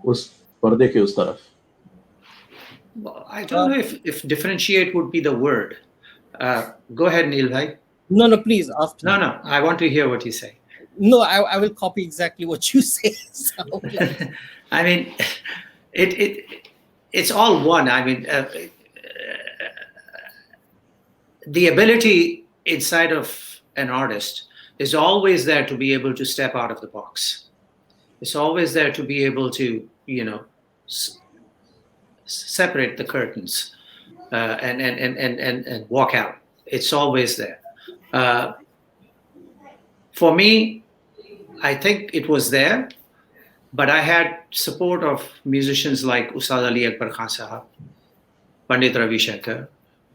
[SPEAKER 2] उस पर्दे के उस तरफ?
[SPEAKER 3] Well, I don't know if differentiate would be the word. Go ahead, Neil bhai.
[SPEAKER 5] No, please, after
[SPEAKER 3] No,
[SPEAKER 5] me.
[SPEAKER 3] no, I want to hear what you say.
[SPEAKER 5] No, I will copy exactly what you say. So,
[SPEAKER 3] I mean, it's all one. I mean, the ability inside of an artist is always there to be able to step out of the box. It's always there to be able to, separate the curtains and walk out. It's always there. For me, I think it was there, but I had support of musicians like Ustad Ali Akbar Khan Sahab, Pandit Ravi Shankar,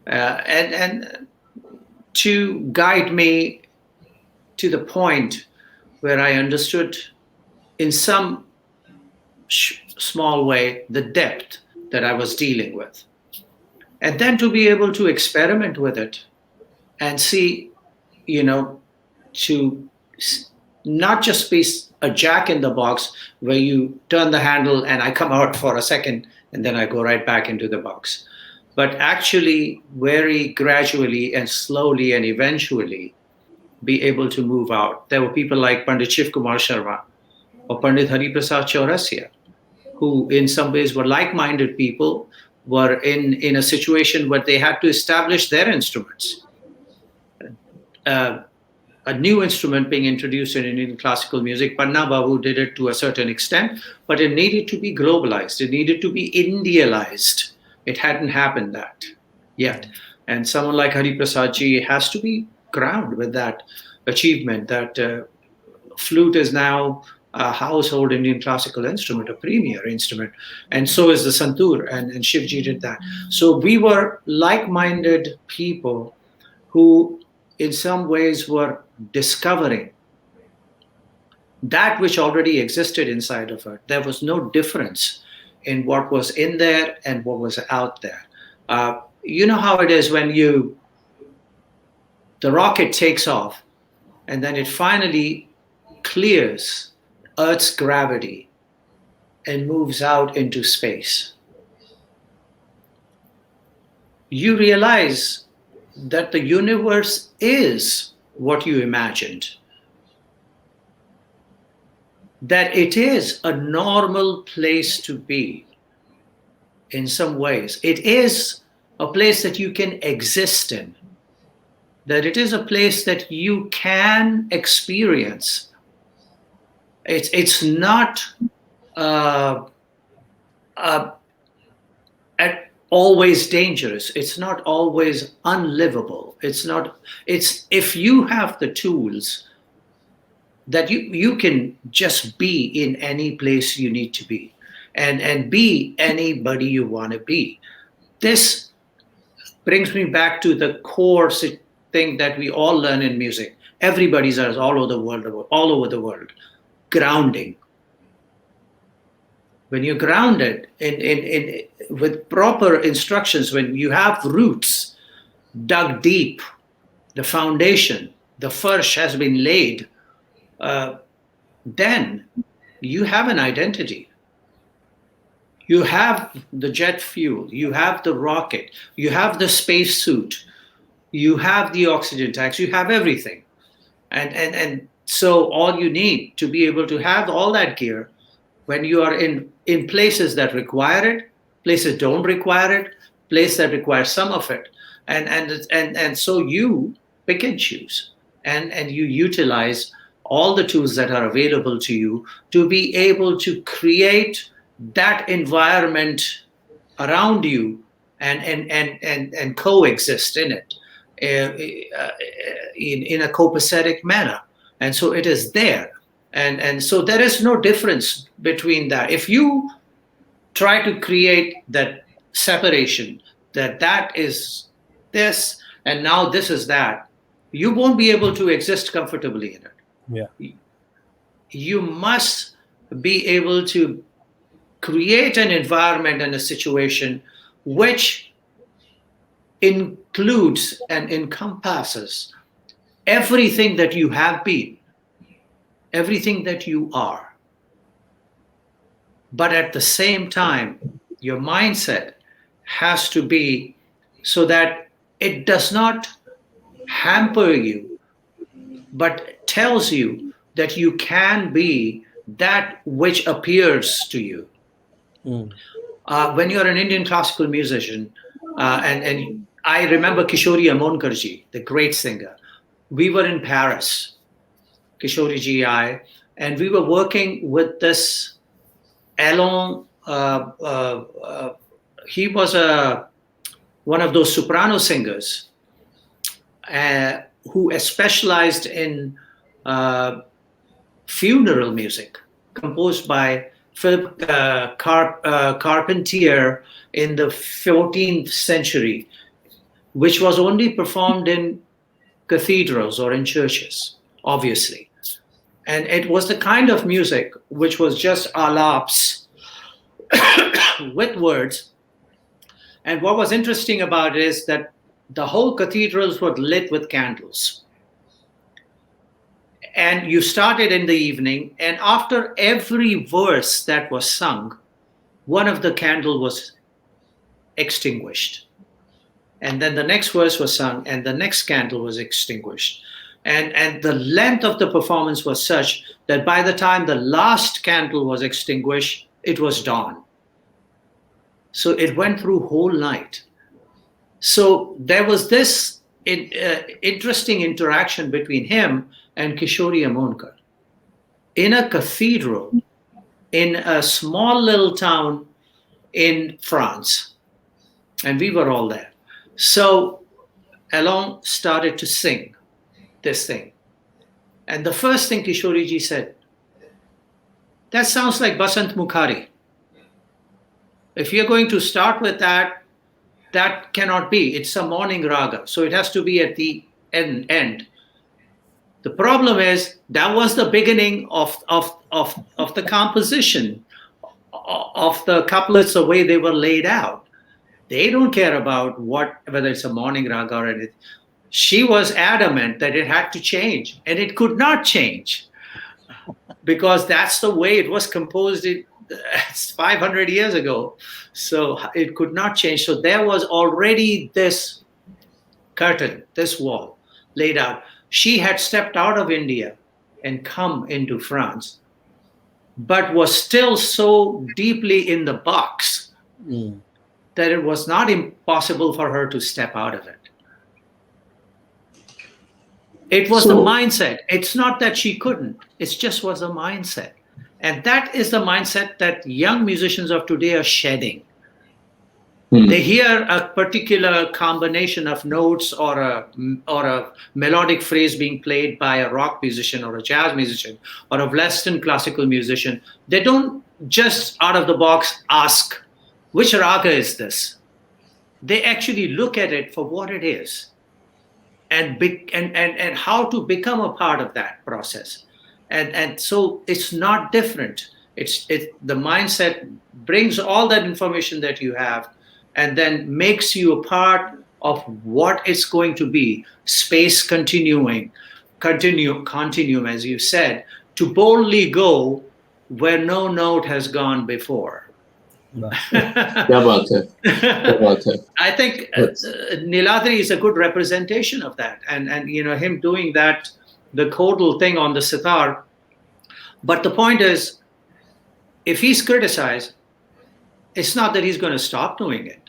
[SPEAKER 3] and to guide me to the point where I understood in some small way the depth that I was dealing with. And then to be able to experiment with it and see, to not just be a jack in the box where you turn the handle and I come out for a second and then I go right back into the box, but actually very gradually and slowly and eventually be able to move out. There were people like Pandit Shiv Kumar Sharma or Pandit Hari Prasad Chaurasia, who in some ways were like-minded people, were in a situation where they had to establish their instruments. A new instrument being introduced in Indian classical music. Panna Babu did it to a certain extent, but it needed to be globalized. It needed to be Indialized. It hadn't happened that yet. And someone like Hari Prasad Ji has to be crowned with that achievement, that flute is now a household Indian classical instrument, a premier instrument. And so is the santoor, and Shivji did that. So we were like-minded people who in some ways were discovering that which already existed inside of her. There was no difference in what was in there and what was out there. You know how it is when the rocket takes off and then it finally clears Earth's gravity and moves out into space. You realize that the universe is what you imagined, that it is a normal place to be in some ways. It is a place that you can exist in, that it is a place that you can experience. It's not always dangerous. It's not always unlivable. It's if you have the tools that you can just be in any place you need to be, and be anybody you want to be. This brings me back to the core thing that we all learn in music. Everybody's all over the world. Grounding. When you're grounded with proper instructions, when you have roots dug deep, the foundation, the firsh has been laid, then you have an identity. You have the jet fuel, you have the rocket, you have the space suit, you have the oxygen tanks, you have everything. And so all you need to be able to have all that gear, when you are in places that require it, places don't require it, places that require some of it, and so you pick and choose, and you utilize all the tools that are available to you to be able to create that environment around you and coexist in it in a copacetic manner. And so it is there. And so there is no difference between that. If you try to create that separation, that is this, and now this is that, you won't be able to exist comfortably in it.
[SPEAKER 5] Yeah.
[SPEAKER 3] You must be able to create an environment and a situation which includes and encompasses everything that you have been, everything that you are. But at the same time, your mindset has to be so that it does not hamper you, but tells you that you can be that which appears to you. When you're an Indian classical musician, and I remember Kishori Amonkarji, the great singer. We were in Paris, Kishori ji, and we were working with this Alain. He was one of those soprano singers who specialized in funeral music, composed by Philip Carpentier in the 14th century, which was only performed in cathedrals or in churches, obviously. And it was the kind of music which was just alaps with words. And what was interesting about it is that the whole cathedrals were lit with candles. And you started in the evening, and after every verse that was sung, one of the candle was extinguished. And then the next verse was sung, and the next candle was extinguished. And the length of the performance was such that by the time the last candle was extinguished, it was dawn. So it went through whole night. So there was this interesting interaction between him and Kishori Amonkar in a cathedral in a small little town in France. And we were all there. So Alain started to sing this thing. And the first thing Kishori ji said, that sounds like Basant Mukhari. If you're going to start with that, that cannot be. It's a morning raga. So it has to be at the end. The problem is that was the beginning of the composition of the couplets, the way they were laid out. They don't care about whether it's a morning raga or anything. She was adamant that it had to change, and it could not change because that's the way it was composed 500 years ago. So it could not change. So there was already this curtain, this wall laid out. She had stepped out of India and come into France, but was still so deeply in the box that it was not impossible for her to step out of it. It was the mindset. It's not that she couldn't. It just was a mindset. And that is the mindset that young musicians of today are shedding. They hear a particular combination of notes or a melodic phrase being played by a rock musician or a jazz musician or a Western classical musician. They don't just out of the box ask, which raga is this? They actually look at it for what it is and how to become a part of that process. And so it's not different. The mindset brings all that information that you have and then makes you a part of what it's going to be. Space continuum, as you said, to boldly go where no note has gone before. I think Niladri is a good representation of that, and him doing that, the chordal thing on the sitar. But the point is, if he's criticized, it's not that he's going to stop doing it.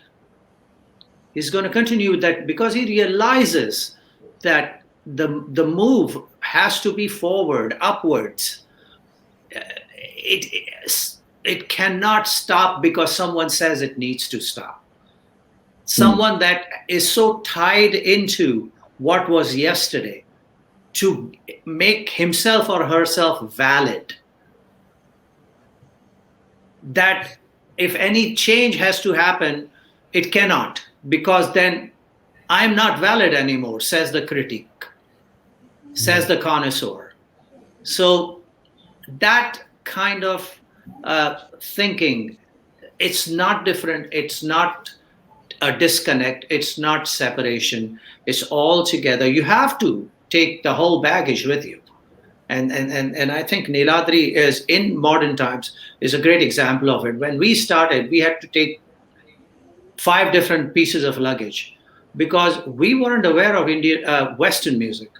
[SPEAKER 3] He's going to continue that because he realizes that the move has to be forward, upwards. It cannot stop because someone says it needs to stop. Someone that is so tied into what was yesterday to make himself or herself valid, that if any change has to happen, it cannot, because then I'm not valid anymore, says the critic, says the connoisseur. So that kind of thinking, it's not different, it's not a disconnect, it's not separation, it's all together. You have to take the whole baggage with you. And I think Niladri is, in modern times, is a great example of it. When we started, we had to take 5 different pieces of luggage because we weren't aware of Western music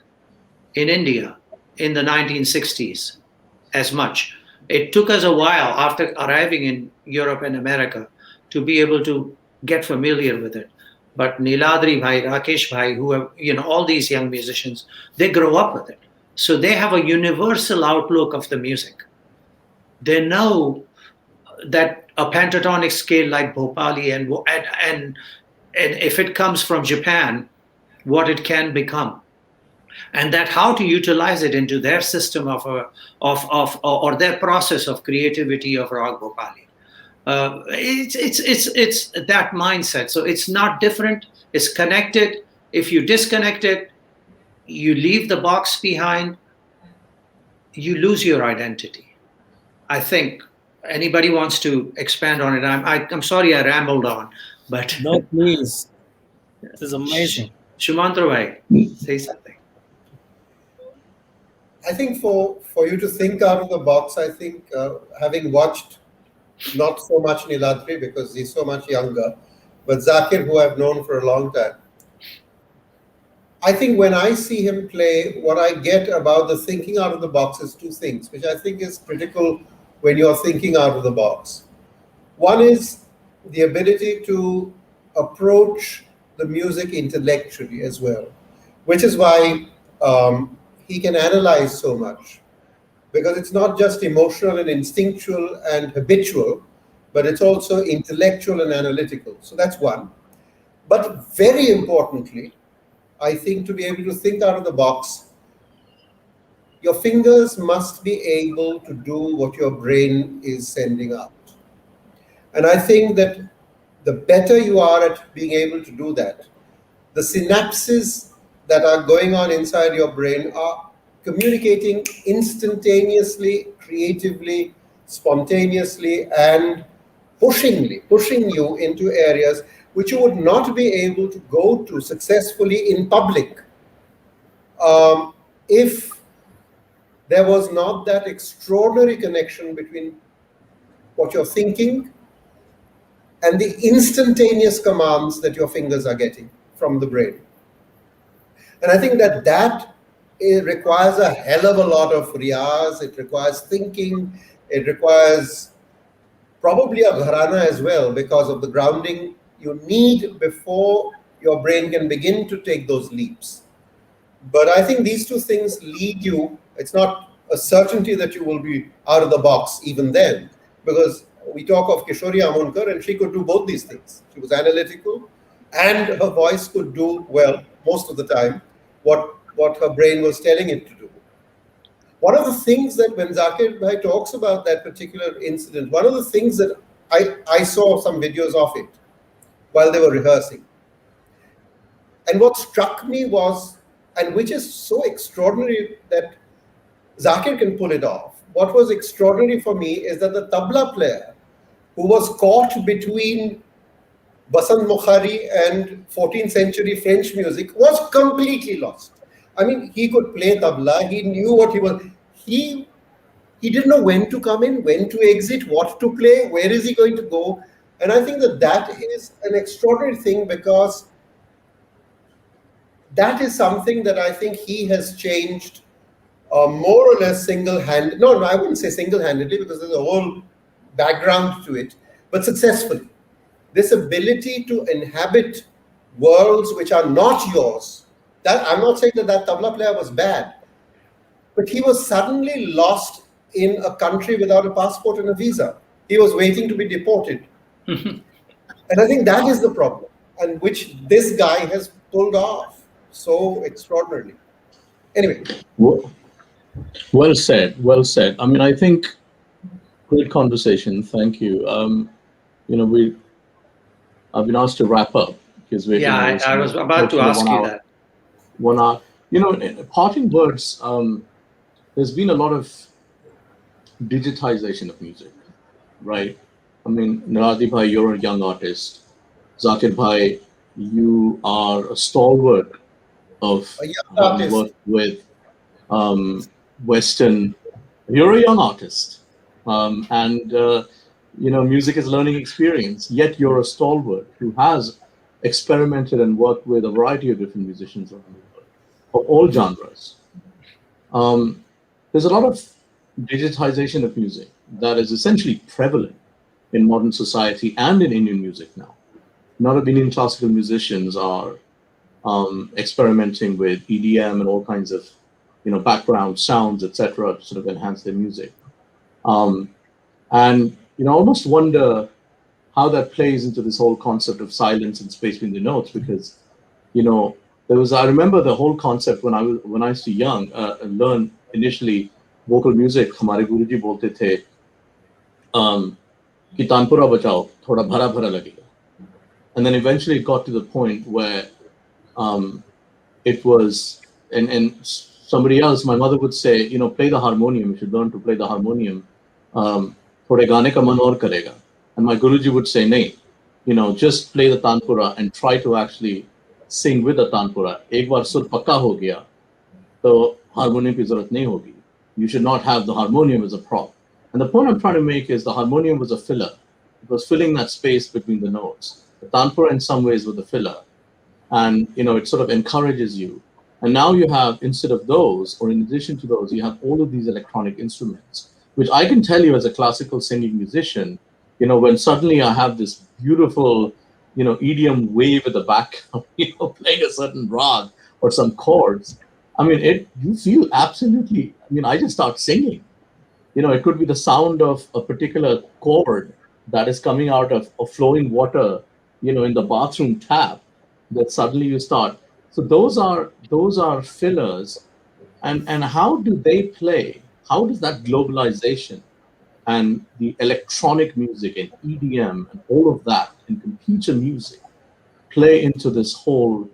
[SPEAKER 3] in India in the 1960s as much. It took us a while after arriving in Europe and America to be able to get familiar with it. But Niladri Bhai, Rakesh Bhai, who are, all these young musicians, they grow up with it. So they have a universal outlook of the music. They know that a pentatonic scale like Bhopali and if it comes from Japan, what it can become. And that how to utilize it into their system or their process of creativity of Rag Bhopali. It's that mindset. So it's not different. It's connected. If you disconnect it, you leave the box behind, you lose your identity. I think anybody wants to expand on it. I'm sorry I rambled on, but
[SPEAKER 5] no, please. This is amazing.
[SPEAKER 3] Shumantra Bhai, say something.
[SPEAKER 4] I think for you to think out of the box, I think having watched not so much Niladri because he's so much younger, but Zakir, who I've known for a long time, I think when I see him play, what I get about the thinking out of the box is 2 things, which I think is critical when you're thinking out of the box. One is the ability to approach the music intellectually as well, which is why he can analyze so much, because it's not just emotional and instinctual and habitual, but it's also intellectual and analytical. So that's one. But very importantly, I think to be able to think out of the box, your fingers must be able to do what your brain is sending out. And I think that the better you are at being able to do that, the synapses that are going on inside your brain are communicating instantaneously, creatively, spontaneously, and pushing you into areas which you would not be able to go to successfully in public if there was not that extraordinary connection between what you're thinking and the instantaneous commands that your fingers are getting from the brain. And I think that it requires a hell of a lot of riyaz. It requires thinking. It requires probably a gharana as well, because of the grounding you need before your brain can begin to take those leaps. But I think these two things lead you. It's not a certainty that you will be out of the box even then, because we talk of Kishori Amonkar, and she could do both these things. She was analytical, and her voice could do, well, most of the time, what her brain was telling it to do. One of the things that when Zakir Bhai talks about that particular incident, one of the things that I saw some videos of it while they were rehearsing. And what struck me was, and which is so extraordinary that Zakir can pull it off, what was extraordinary for me is that the tabla player, who was caught between Basant Mukhari and 14th century French music, was completely lost. I mean, he could play tabla, he knew what he was. He didn't know when to come in, when to exit, what to play, where is he going to go. And I think that is an extraordinary thing, because that is something that I think he has changed more or less single-handedly. No, I wouldn't say single-handedly, because there's a whole background to it, but successfully. This ability to inhabit worlds which are not yours. That I'm not saying that tabla player was bad, but he was suddenly lost in a country without a passport and a visa. He was waiting to be deported. And I think that is the problem, and which this guy has pulled off so extraordinarily. Anyway.
[SPEAKER 2] Well said. Well said. I mean, I think great conversation. Thank you. I've been asked to wrap up because we're.
[SPEAKER 3] Yeah, I was about to ask you that.
[SPEAKER 2] 1 hour. Parting words. There's been a lot of digitization of music, right? I mean, Naradi Bhai, you're a young artist. Zakir Bhai, you are a stalwart of work with Western. You're a young artist, and music is a learning experience. Yet you're a stalwart who has experimented and worked with a variety of different musicians around the world of all genres. There's a lot of digitization of music that is essentially prevalent in modern society and in Indian music now. A lot of Indian classical musicians are experimenting with EDM and all kinds of background sounds, etc., to sort of enhance their music. And I almost wonder how that plays into this whole concept of silence and space between the notes, because I remember the whole concept when I was too young learn initially vocal music. हमारे गुरुजी बोलते थे कि तानपुरा बजाओ थोड़ा भरा भरा लगेगा, and then eventually it got to the point where it was and somebody else, my mother would say, play the harmonium. You should learn to play the harmonium. थोड़े गाने का मन और करेगा. And my Guruji would say, nahin, just play the tanpura and try to actually sing with the tanpura. एक बार सुर पक्का हो गया, तो harmonium की जरूरत नहीं होगी. You should not have the harmonium as a prop. And the point I'm trying to make is the harmonium was a filler. It was filling that space between the notes. The tanpura in some ways was the filler. And, it sort of encourages you. And now you have, instead of those, or in addition to those, you have all of these electronic instruments, which I can tell you as a classical singing musician, when suddenly I have this beautiful, EDM wave at the back, playing a certain rag or some chords, I mean, you feel absolutely, I just start singing. It could be the sound of a particular chord that is coming out of flowing water, in the bathroom tap, that suddenly you start. So those are fillers, and how do they play? How does that globalization and the electronic music and EDM and all of that and computer music play into this whole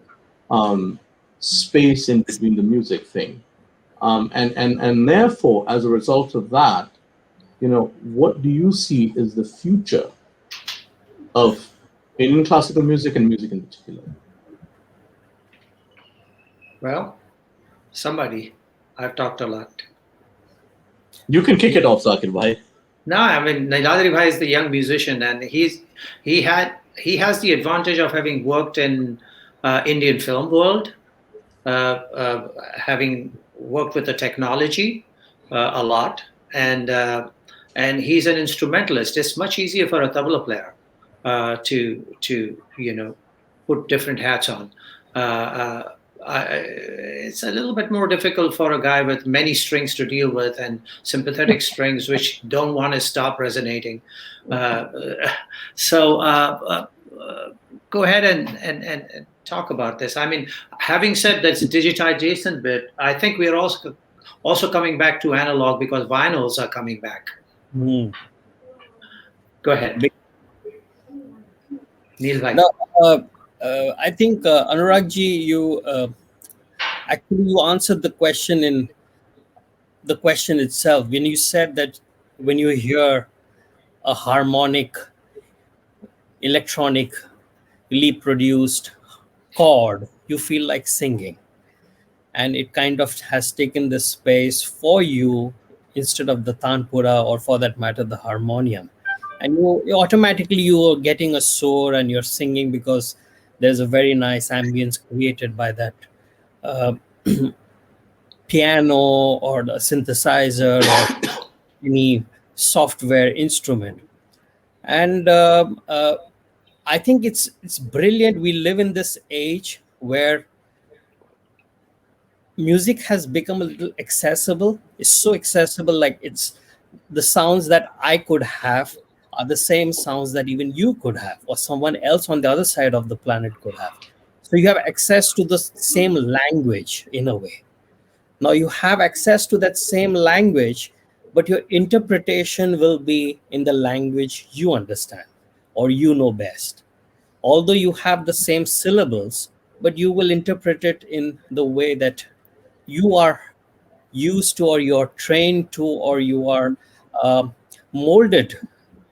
[SPEAKER 2] space in between the music thing? And therefore, as a result of that, what do you see is the future of Indian classical music and music in particular?
[SPEAKER 3] Well, I've talked a lot.
[SPEAKER 2] You can kick it off, Zakir Bhai.
[SPEAKER 3] No, I mean, Naidadri Bhai is the young musician, and he has the advantage of having worked in Indian film world, having worked with the technology a lot, and he's an instrumentalist. It's much easier for a tabla player to put different hats on. It's a little bit more difficult for a guy with many strings to deal with and sympathetic strings which don't want to stop resonating. So go ahead and talk about this. I mean, having said that, it's digitization bit, I think we are also coming back to analog because vinyls are coming back. Go ahead. Neil bhai.
[SPEAKER 5] Now, I think Anuragji, you actually you answered the question in the question itself when you said that when you hear a harmonic, electronically produced chord, you feel like singing, and it kind of has taken the space for you instead of the tanpura, or for that matter the harmonium, and you automatically you are getting a soar and you're singing because there's a very nice ambience created by that piano or the synthesizer or any software instrument. And I think it's brilliant. We live in this age where music has become a little accessible. It's so accessible, like it's the sounds that I could have are the same sounds that even you could have, or someone else on the other side of the planet could have. So you have access to the same language in a way. Now you have access to that same language, but your interpretation will be in the language you understand or you know best. Although you have the same syllables, but you will interpret it in the way that you are used to, or you're trained to, or you are molded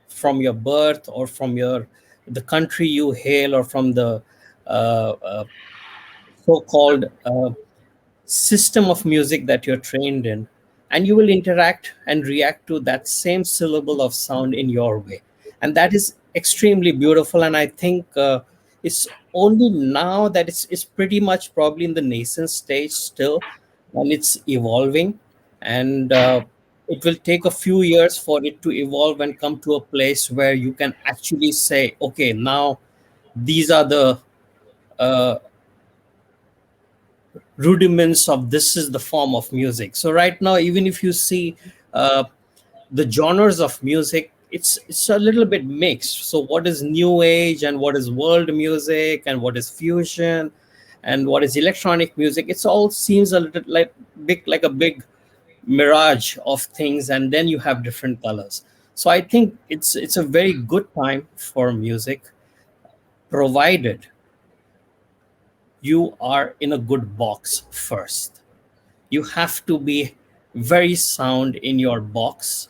[SPEAKER 5] from your birth, or from the country you hail, or from the so-called system of music that you're trained in, and you will interact and react to that same syllable of sound in your way, and that is extremely beautiful. And I think it's only now that it's pretty much probably in the nascent stage still, and it's evolving, and it will take a few years for it to evolve and come to a place where you can actually say, okay, now these are the uh, rudiments of this is the form of music. So right now, even if you see uh, the genres of music, it's a little bit mixed. So what is new age, and what is world music, and what is fusion, and what is electronic music? It's all seems a little like a big mirage of things, and then you have different colors. So I think it's a very good time for music, provided you are in a good box first. You have to be very sound in your box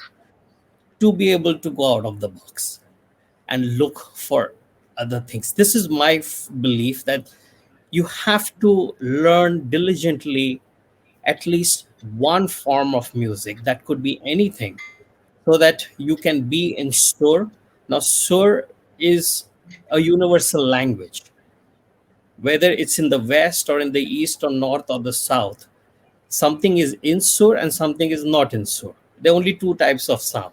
[SPEAKER 5] to be able to go out of the box and look for other things. This is my belief, that you have to learn diligently at least one form of music, that could be anything, so that you can be in sur. Now sur is a universal language, whether it's in the west or in the east or north or the south. Something is in sur and something is not in sur. There are only two types of sound.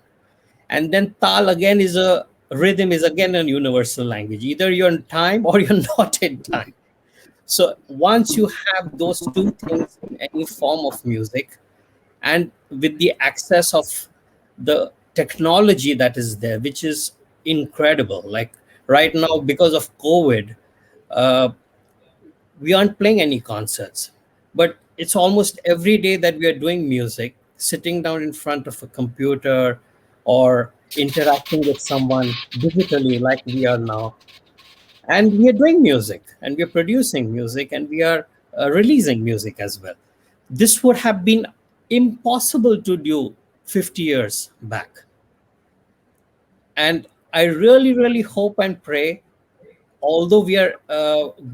[SPEAKER 5] And then tal again is a rhythm, is again a universal language. Either you're in time or you're not in time. So once you have those two things in any form of music, and with the access of the technology that is there, which is incredible, like right now because of COVID, uh, we aren't playing any concerts, but it's almost every day that we are doing music, sitting down in front of a computer or interacting with someone digitally like we are now, and we are doing music, and we are producing music, and we are releasing music as well. This would have been impossible to do 50 years back. And I really, really hope and pray, although we are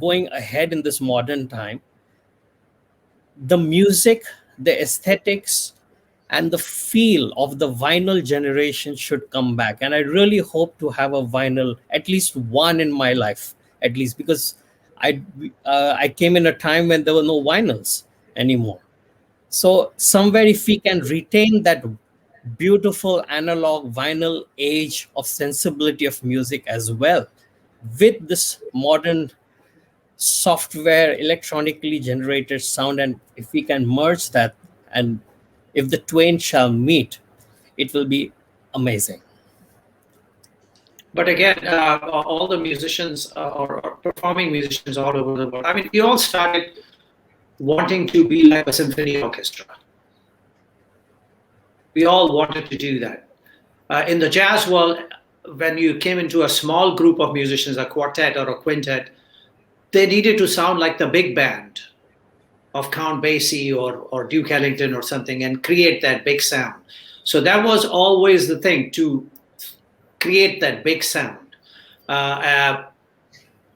[SPEAKER 5] going ahead in this modern time, the music, the aesthetics, and the feel of the vinyl generation should come back. And I really hope to have a vinyl, at least one in my life, at least, because I came in a time when there were no vinyls anymore. So somewhere, if we can retain that beautiful analog vinyl age of sensibility of music as well, with this modern software electronically generated sound, and if we can merge that, and if the twain shall meet, it will be amazing.
[SPEAKER 3] But again, all the musicians or performing musicians all over the world, I mean, we all started wanting to be like a symphony orchestra. We all wanted to do that. In the jazz world, when you came into a small group of musicians, a quartet or a quintet, they needed to sound like the big band of Count Basie or Duke Ellington or something, and create that big sound. So that was always the thing, to create that big sound.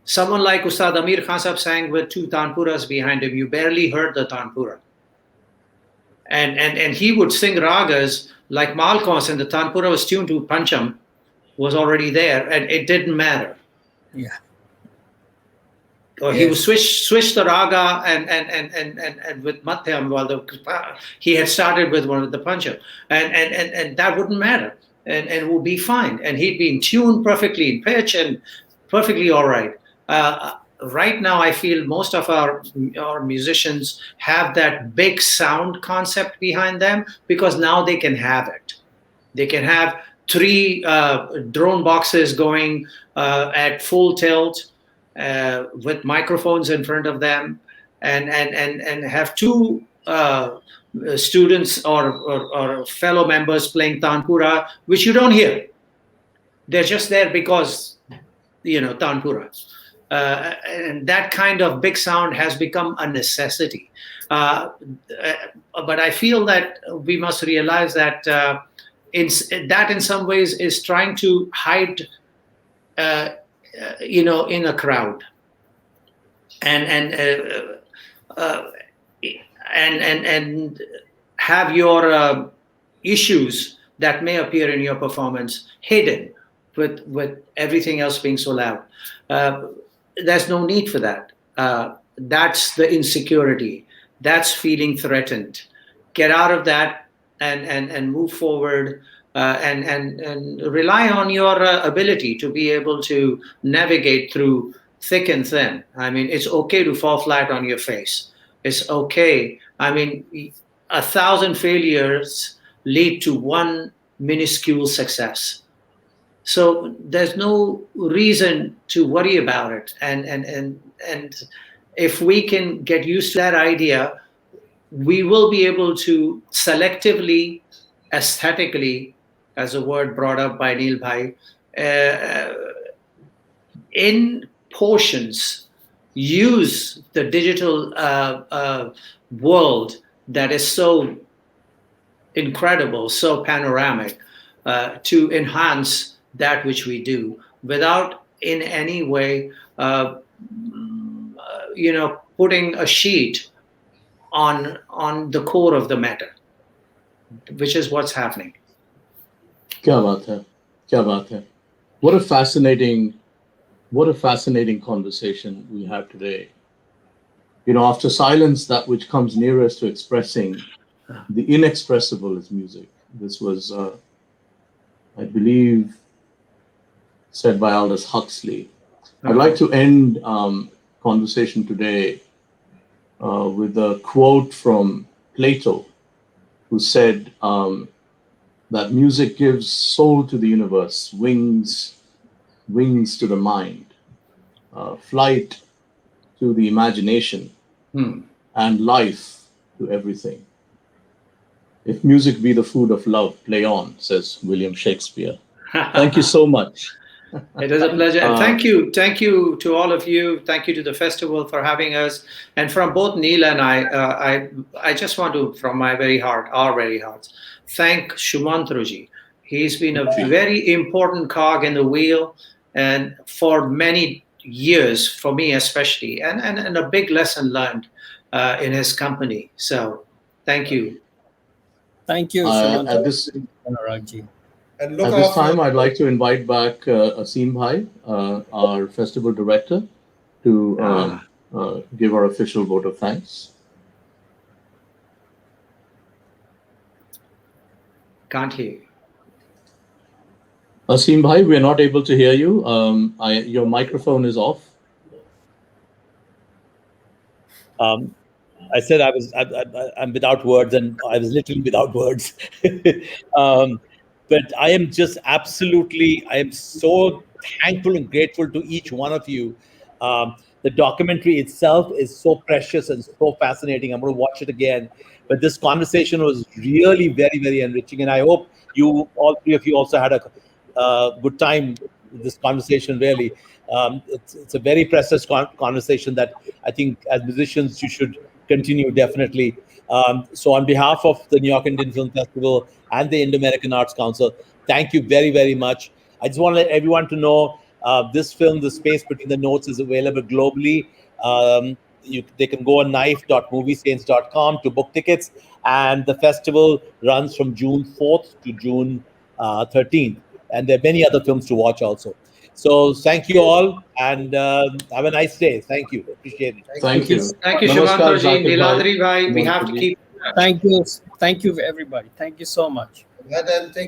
[SPEAKER 3] Someone like Ustad Amir Khan Sahab sang with two tanpuras behind him. You barely heard the tanpura. And he would sing ragas like Malkons, and the tanpura was tuned to Pancham, was already there, and it didn't matter.
[SPEAKER 5] Yeah.
[SPEAKER 3] Or he would switch the raga and with Madhyam, while he had started with one of the Pancham, and that wouldn't matter, and it would be fine, and he'd be in tune perfectly in pitch and perfectly all right. Right now, I feel most of our musicians have that big sound concept behind them, because now they can have it. They can have 3 drone boxes going at full tilt with microphones in front of them, and have 2 students or fellow members playing tanpura, which you don't hear. They're just there because, tanpura. And that kind of big sound has become a necessity. But I feel that we must realize that in some ways is trying to hide, in a crowd, and have your issues that may appear in your performance hidden with everything else being so loud. There's no need for that. That's the insecurity. That's feeling threatened. Get out of that and move forward, and rely on your ability to be able to navigate through thick and thin. I mean, it's okay to fall flat on your face. It's okay. I mean, 1,000 failures lead to 1 minuscule success. So there's no reason to worry about it. And if we can get used to that idea, we will be able to selectively, aesthetically, as a word brought up by Neil Bhai, in portions, use the digital world that is so incredible, so panoramic, to enhance that which we do, without in any way, putting a sheet on the core of the matter, which is what's happening.
[SPEAKER 2] Kya baat hai? Kya baat hai? What a fascinating conversation we have today. After silence, that which comes nearest to expressing the inexpressible is music. This was, I believe, said by Aldous Huxley. I'd like to end conversation today with a quote from Plato, who said that music gives soul to the universe, wings to the mind, flight to the imagination, and life to everything. If music be the food of love, play on, says William Shakespeare. Thank you so much.
[SPEAKER 3] It is a pleasure. And thank you to all of you. Thank you to the festival for having us. And from both Neil and I just want to, from my very heart, our very hearts, thank Shumantroji. He's been a very important cog in the wheel, and for many years, for me especially, and a big lesson learned in his company. So thank you.
[SPEAKER 5] Thank you,
[SPEAKER 2] at this
[SPEAKER 5] Anuragji.
[SPEAKER 4] And look
[SPEAKER 2] At this
[SPEAKER 4] after-
[SPEAKER 2] time, I'd like to invite back Aseem Bhai, our festival director, to give our official vote of thanks?
[SPEAKER 3] Can't hear you.
[SPEAKER 2] Asim Bhai, we are not able to hear you. Your microphone is off.
[SPEAKER 1] I said I'm without words, and I was literally without words. But I am just I am so thankful and grateful to each one of you. The documentary itself is so precious and so fascinating. I'm going to watch it again. But this conversation was really very, very enriching, and I hope all three of you, also had a good time with this conversation. Really, it's a very precious conversation that I think, as musicians, you should continue, definitely. So on behalf of the New York Indian Film Festival and the Indo-American Arts Council, thank you very, very much. I just want to let everyone to know this film, The Space Between the Notes, is available globally. They can go on NYIFF.moviesaints.com to book tickets, and the festival runs from June 4th to June 13th. And there are many other films to watch also. So thank you all, and have a nice day. Thank you. Appreciate it.
[SPEAKER 2] Thank you.
[SPEAKER 3] Thank you,
[SPEAKER 2] Namaskar,
[SPEAKER 3] Shumantro ji,
[SPEAKER 2] Zakir bhai.
[SPEAKER 3] Niladri bhai. We have to
[SPEAKER 2] Niladri.
[SPEAKER 3] keep.
[SPEAKER 5] Thank you, everybody. Thank you so much.
[SPEAKER 4] And then